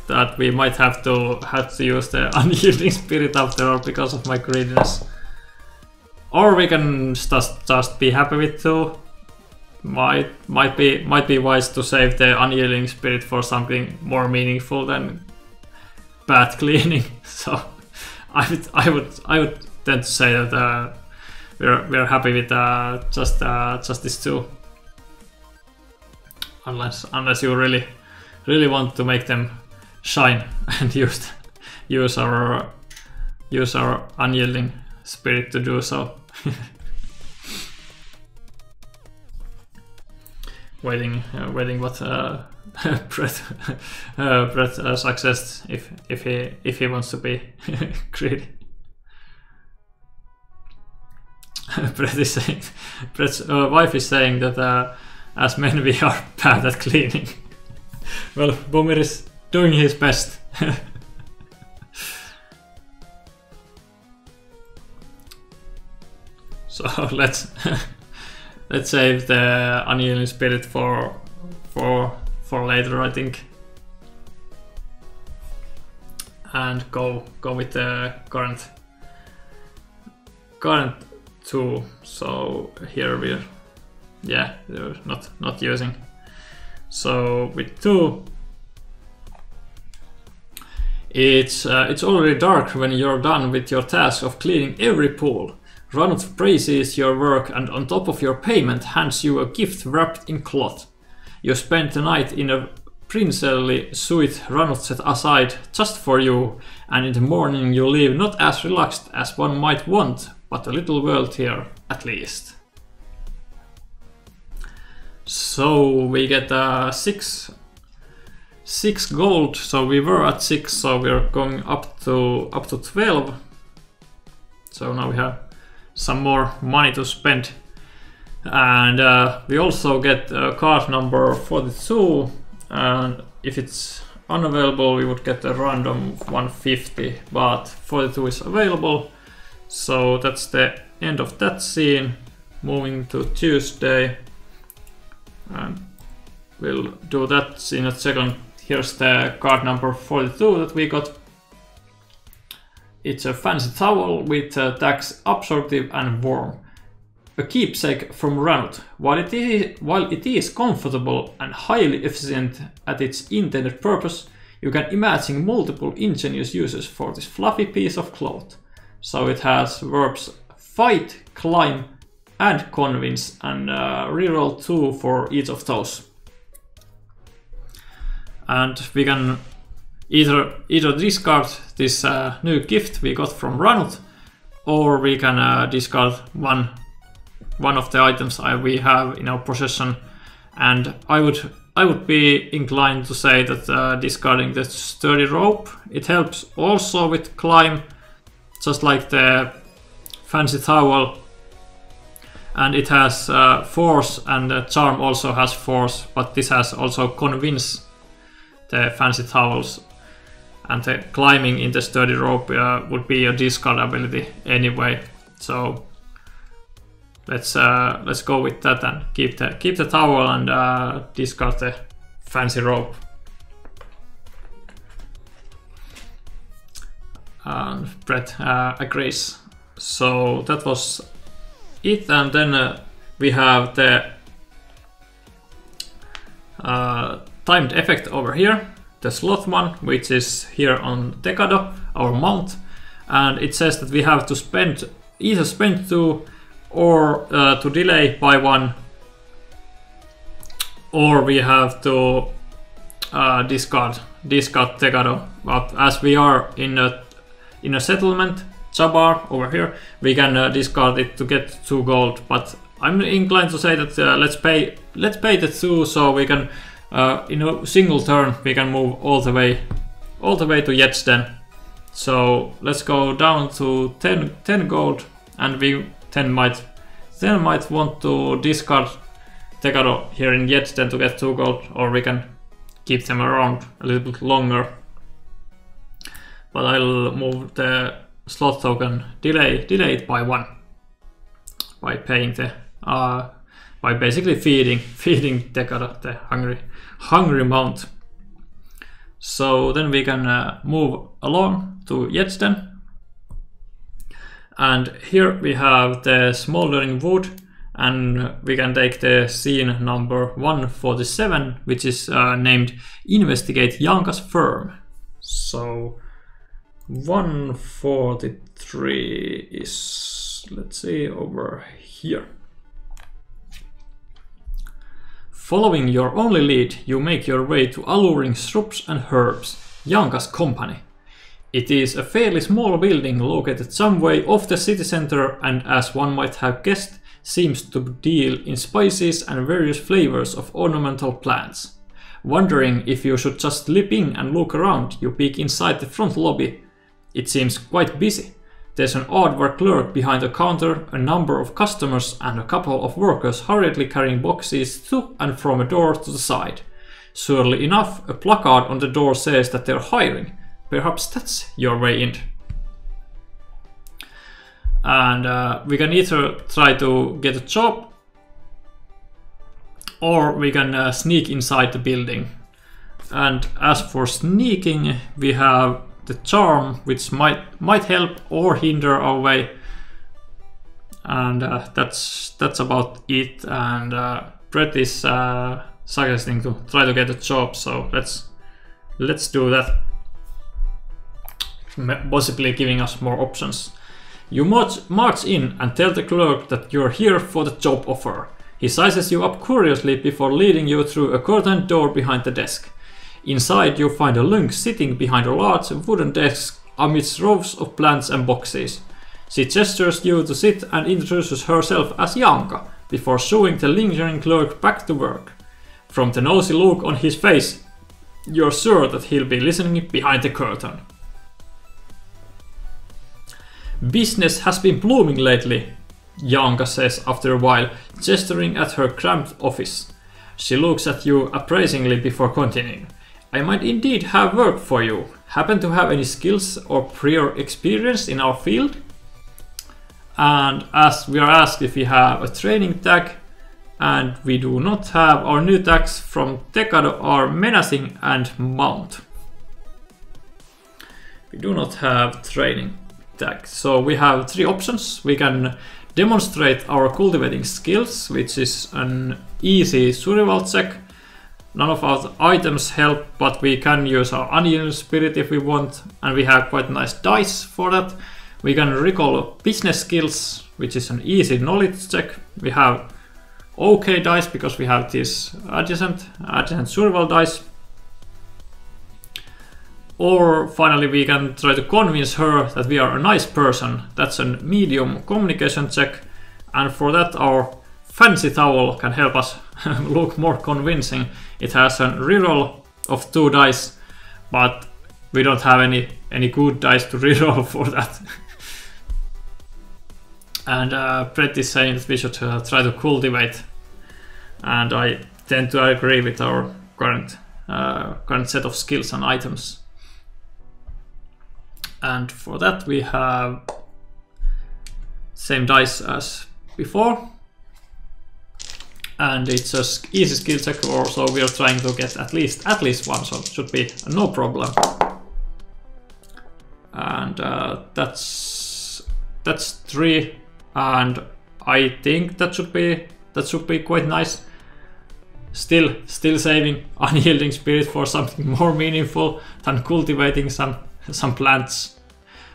A: that we might have to use the unyielding spirit after all because of my greediness. Or we can just be happy with 2. Might be wise to save the unyielding spirit for something more meaningful than bad cleaning. So I would tend to say that we're happy with just these 2. Unless you really want to make them shine and use our unyielding spirit to do so. waiting what Brett suggests if he wants to be greedy. Brett's wife is saying that as men we are bad at cleaning. Well, Boomer is doing his best. So let's save the unyielding spirit for later, I think, and go with the current 2. So here we're not using. So with 2, it's already dark when you're done with your task of cleaning every pool. Ranut praises your work and on top of your payment hands you a gift wrapped in cloth. You spend the night in a princely suite Ranut set aside just for you, and in the morning you leave not as relaxed as one might want, but a little wealthier at least. So we get 6 gold, so we were at 6, so we're going up to 12. So now we have some more money to spend. And we also get card number 42, and if it's unavailable we would get a random 150, but 42 is available. So that's the end of that scene. Moving to Tuesday, and we'll do that in a second. Here's the card number 42 that we got. It's a fancy towel with tags absorptive and warm. A keepsake from Ranut. While it is comfortable and highly efficient at its intended purpose, you can imagine multiple ingenious uses for this fluffy piece of cloth. So it has verbs fight, climb, and convince, and reroll 2 for each of those. And we can either discard this new gift we got from Ranut, or we can discard one of the items we have in our possession. And I would be inclined to say that discarding the sturdy rope, it helps also with climb, just like the fancy towel, and it has force, and the charm also has force, but this has also convince, the fancy towels, and the climbing in the sturdy rope would be a discard ability anyway. So let's go with that and keep the towel and discard the fancy rope. And Brett agrees. So that was it, and then we have the timed effect over here, the sloth one, which is here on Decado, our mount, and it says that we have to either spend 2 or to delay by 1, or we have to discard Decado. But as we are in a settlement, Jabar over here, we can discard it to get 2 gold. But I'm inclined to say that let's pay the 2, so we can in a single turn we can move all the way to Yetsten. So let's go down to 10 gold, and we then might want to discard Decado here in Yetsten to get 2 gold, or we can keep them around a little bit longer. But I'll move the slot token, delay it by 1 by paying the by basically feeding Decado, the hungry mount. So then we can move along to Yetsten, and here we have the smoldering wood, and we can take the scene number 147, which is named Investigate Janka's Firm. So 143 is, let's see, over here. Following your only lead, you make your way to alluring shrubs and herbs, Janka's company. It is a fairly small building located some way off the city center, and as one might have guessed, seems to deal in spices and various flavors of ornamental plants. Wondering if you should just slip in and look around, you peek inside the front lobby. It seems quite busy. There's an oddwork clerk behind the counter, a number of customers, and a couple of workers hurriedly carrying boxes to and from a door to the side. Surely enough, a placard on the door says that they're hiring. Perhaps that's your way in. And we can either try to get a job, or we can sneak inside the building. And as for sneaking, we have the charm, which might help or hinder our way, and that's about it. And Brett is suggesting to try to get a job, so let's do that, possibly giving us more options. You march in and tell the clerk that you're here for the job offer. He sizes you up curiously before leading you through a curtained door behind the desk. Inside you find a lunk sitting behind a large wooden desk amidst rows of plants and boxes. She gestures you to sit and introduces herself as Janka, before showing the lingering clerk back to work. From the nosy look on his face, you're sure that he'll be listening behind the curtain. Business has been blooming lately, Janka says after a while, gesturing at her cramped office. She looks at you appraisingly before continuing. I might indeed have work for you. Happen to have any skills or prior experience in our field? And as we are asked if we have a training tag, and we do not have, our new tags from Decado are menacing and mount. We do not have training tag, so we have 3 options. We can demonstrate our cultivating skills, which is an easy survival check. None of our items help, but we can use our unyielding spirit if we want, and we have quite nice dice for that. We can recall business skills, which is an easy knowledge check. We have okay dice because we have this adjacent survival dice. Or finally we can try to convince her that we are a nice person. That's a medium communication check, and for that our fancy towel can help us look more convincing. It has a reroll of 2 dice, but we don't have any good dice to reroll for that. And Brett is saying that we should try to cultivate, and I tend to agree with our current set of skills and items. And for that we have same dice as before, and it's a easy skill check, or so we are trying to get at least 1, so it should be no problem. And that's 3, and I think that should be quite nice. Still saving unyielding spirit for something more meaningful than cultivating some plants,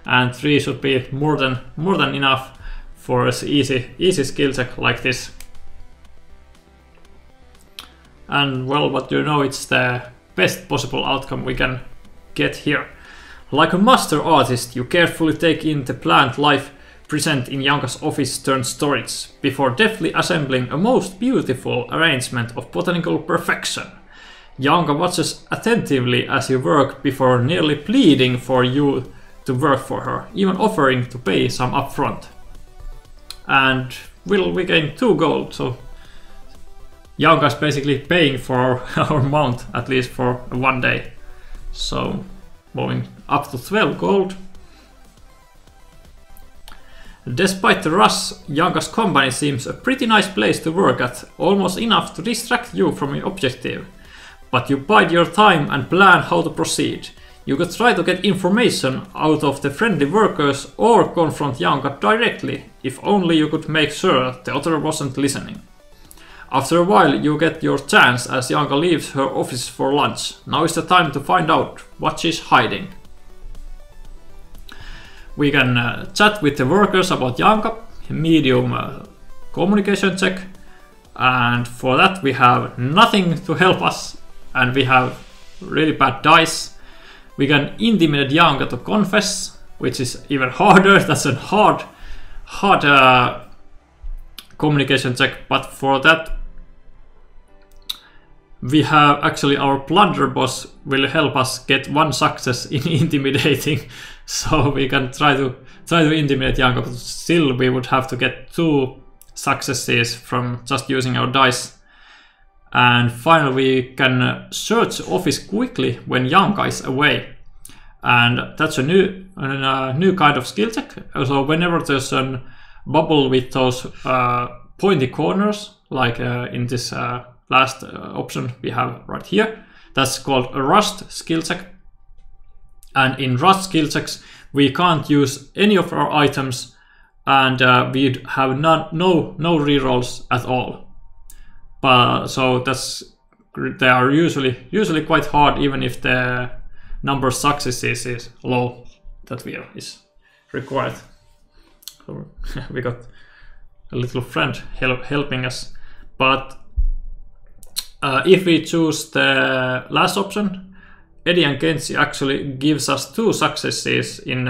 A: and 3 should be more than enough for an easy skill check like this. And well, what you know, it's the best possible outcome we can get here. Like a master artist, you carefully take in the plant life present in Janka's office turned storage, before deftly assembling a most beautiful arrangement of botanical perfection. Janka watches attentively as you work before nearly pleading for you to work for her, even offering to pay some upfront. And we gain 2 gold, so Janka is basically paying for our mount, at least for 1 day. So moving up to 12 gold. Despite the rush, Janka's company seems a pretty nice place to work at, almost enough to distract you from your objective. But you bide your time and plan how to proceed. You could try to get information out of the friendly workers or confront Janka directly, if only you could make sure the other wasn't listening. After a while you get your chance as Janka leaves her office for lunch. Now is the time to find out what she's hiding. We can chat with the workers about Janka, medium communication check, and for that we have nothing to help us, and we have really bad dice. We can intimidate Janka to confess, which is even harder. That's a hard communication check, but for that we have actually our plunder boss will help us get 1 success in intimidating, so we can try to intimidate Janka, but still we would have to get 2 successes from just using our dice. And finally we can search the office quickly when Janka is away, and that's a new kind of skill check. So whenever there's a bubble with those pointy corners, like in this last option we have right here, that's called a rust skill check. And in rust skill checks we can't use any of our items, and we have no rerolls at all. But so they are usually quite hard, even if the number of successes is low that is required. So we got a little friend helping us. But if we choose the last option, Eddie and Kenshi actually gives us 2 successes in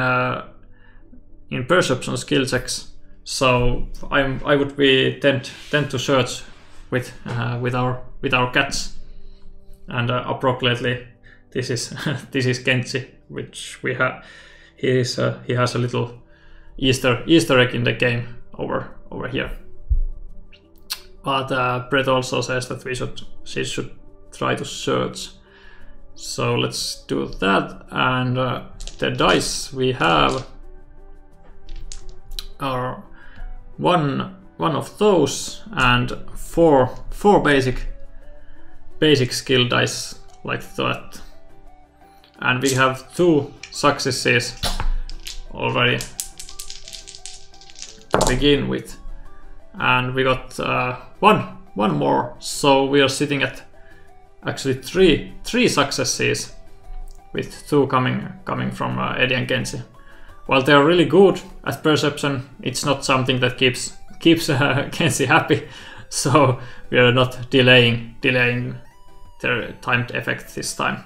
A: perception skill checks. So I would be tend to search with our cats, and appropriately this is this is Kenshi, which we have. He has a little Easter egg in the game over here. But Brett also says that she should try to search. So let's do that, and the dice we have are one of those and four basic skill dice like that, and we have 2 successes already to begin with, and we got one more, so we are sitting at actually three successes, with 2 coming from Eddie and Kenshi. While they are really good at perception, it's not something that keeps Kenshi happy, so we are not delaying their timed effect this time.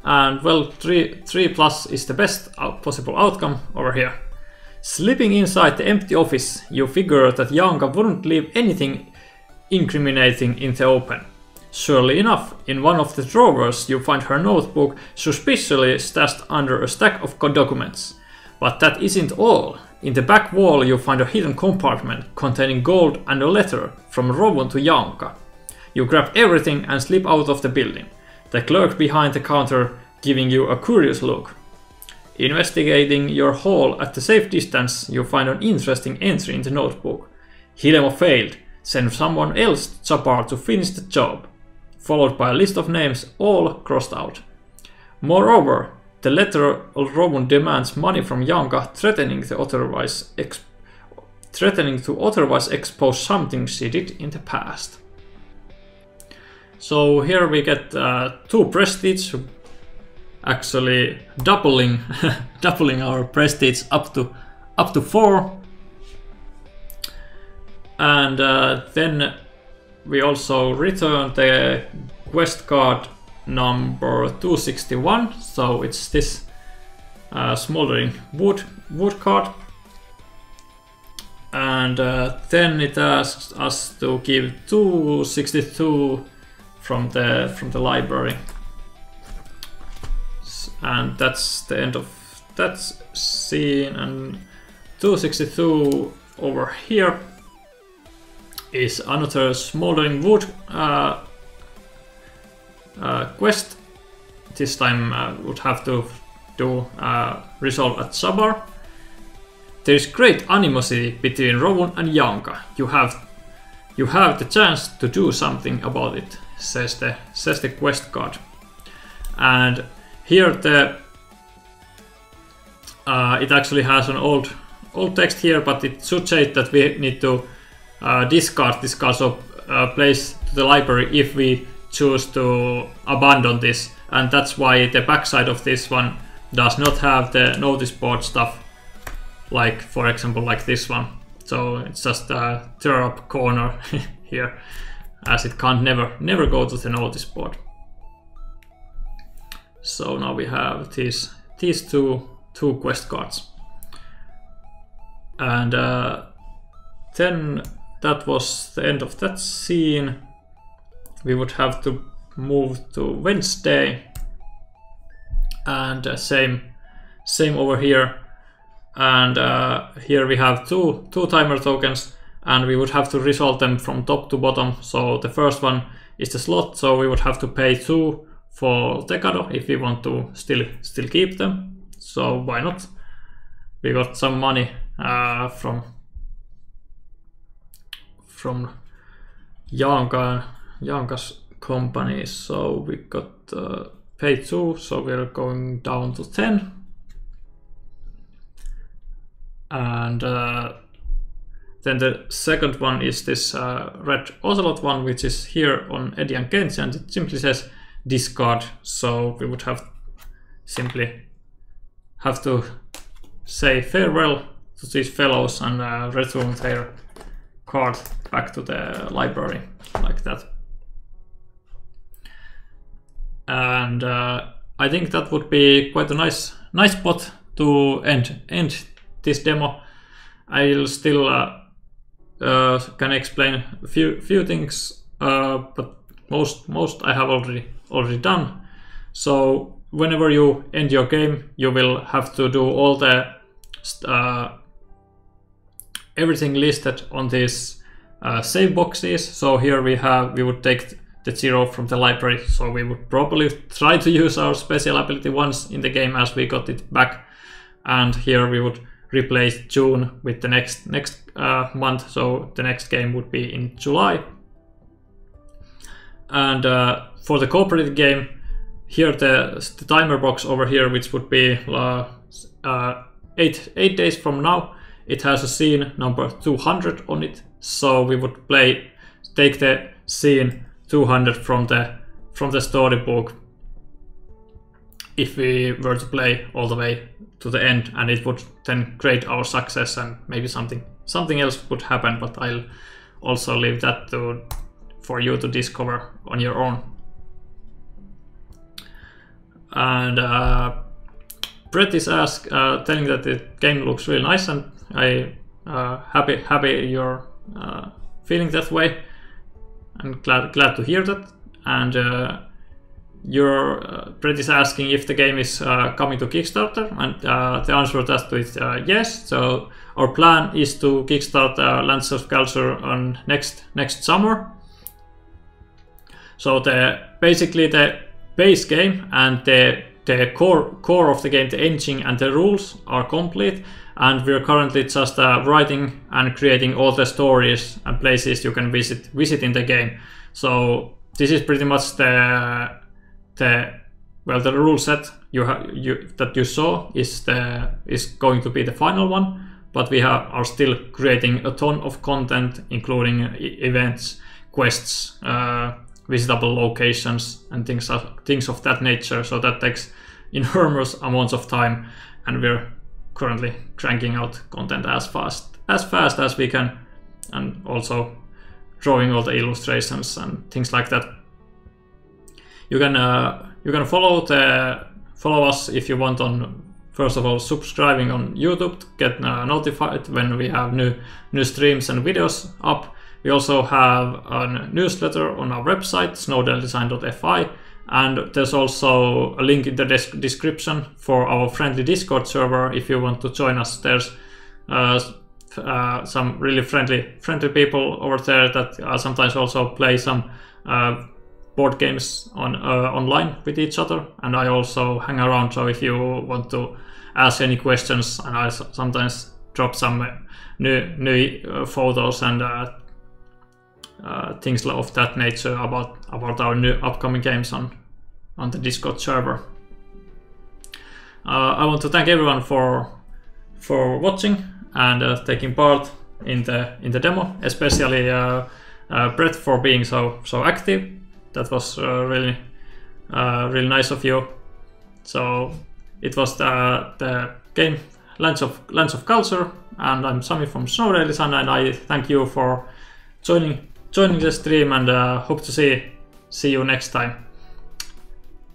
A: And well, 3+ is the best possible outcome over here. Slipping inside the empty office, you figure that Janka wouldn't leave anything incriminating in the open. Surely enough, in one of the drawers you find her notebook suspiciously stashed under a stack of documents. But that isn't all. In the back wall you find a hidden compartment containing gold and a letter from Rovun to Janka. You grab everything and slip out of the building, the clerk behind the counter giving you a curious look. Investigating your haul at the safe distance, you find an interesting entry in the notebook. Hilemo failed. Send someone else to Jabbar to finish the job, followed by a list of names all crossed out. Moreover, the letter of Rovun demands money from Janka, threatening to otherwise expose something she did in the past. So here we get 2 prestige, actually doubling our prestige up to 4. And then we also return the quest card number 261, so it's this smoldering wood card, and then it asks us to give 262 from the library, and that's the end of that scene. And 262 over here is another smoldering wood quest. This time would have to do resolve at Jabbar. There is great animosity between Rovun and Janka. You have the chance to do something about it, says the quest card. And here it actually has an old text here, but it should say that we need to discard this card, so place to the library if we choose to abandon this, and that's why the backside of this one does not have the notice board stuff, like for example like this one. So it's just a tear up corner here, as it can't never go to the notice board. So now we have these two quest cards, and then that was the end of that scene. We would have to move to Wednesday, and same over here. And here we have two timer tokens, and we would have to resolve them from top to bottom. So the first one is the slot, so we would have to pay 2 for Tekado if we want to still keep them. So why not? We got some money from Janka's company, so we got paid 2, so we're going down to 10. And then the second one is this red ocelot one, which is here on Eddie and Kenshi, and it simply says discard, so we would have simply have to say farewell to these fellows and return their card back to the library, like that. And I think that would be quite a nice spot to end this demo. I'll still can explain a few things, but most I have already done. So whenever you end your game, you will have to do all the everything listed on these save boxes. So here we would take the 0 from the library, so we would probably try to use our special ability once in the game as we got it back. And here we would replace June with the next month, so the next game would be in July. And for the cooperative game, here the timer box over here, which would be 8 days from now, it has a scene number 200 on it. So we would take the scene 200 from the storybook if we were to play all the way to the end, and it would then create our success, and maybe something else would happen, but I'll also leave that for you to discover on your own. And Brett is telling that the game looks really nice, and I happy you're feeling that way, and glad to hear that. And Brett is asking if the game is coming to Kickstarter, and the answer to that is yes. So our plan is to kickstart Lands of Galzyr on next summer. So basically the base game and the core of the game, the engine and the rules are complete, and we're currently just writing and creating all the stories and places you can visit in the game. So this is pretty much the rule set that you saw is going to be the final one, but we are still creating a ton of content, including events, quests, visitable locations, and things of that nature. So that takes enormous amounts of time, and we're currently cranking out content as fast as we can, and also drawing all the illustrations and things like that. You can follow us if you want on, first of all, subscribing on YouTube to get notified when we have new streams and videos up. We also have a newsletter on our website, snowdaledesign.fi, and there's also a link in the description for our friendly Discord server if you want to join us. There's some really friendly people over there that sometimes also play some board games online with each other, and I also hang around. So if you want to ask any questions, and I sometimes drop some new photos and things of that nature about our new upcoming games on the Discord server. I want to thank everyone for watching and taking part in the demo, especially Brett for being so active. That was really nice of you. So it was the game Lands of Galzyr, and I'm Sami from Snowdale Design, and I thank you for joining the stream, and hope to see you next time.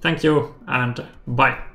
A: Thank you, and bye.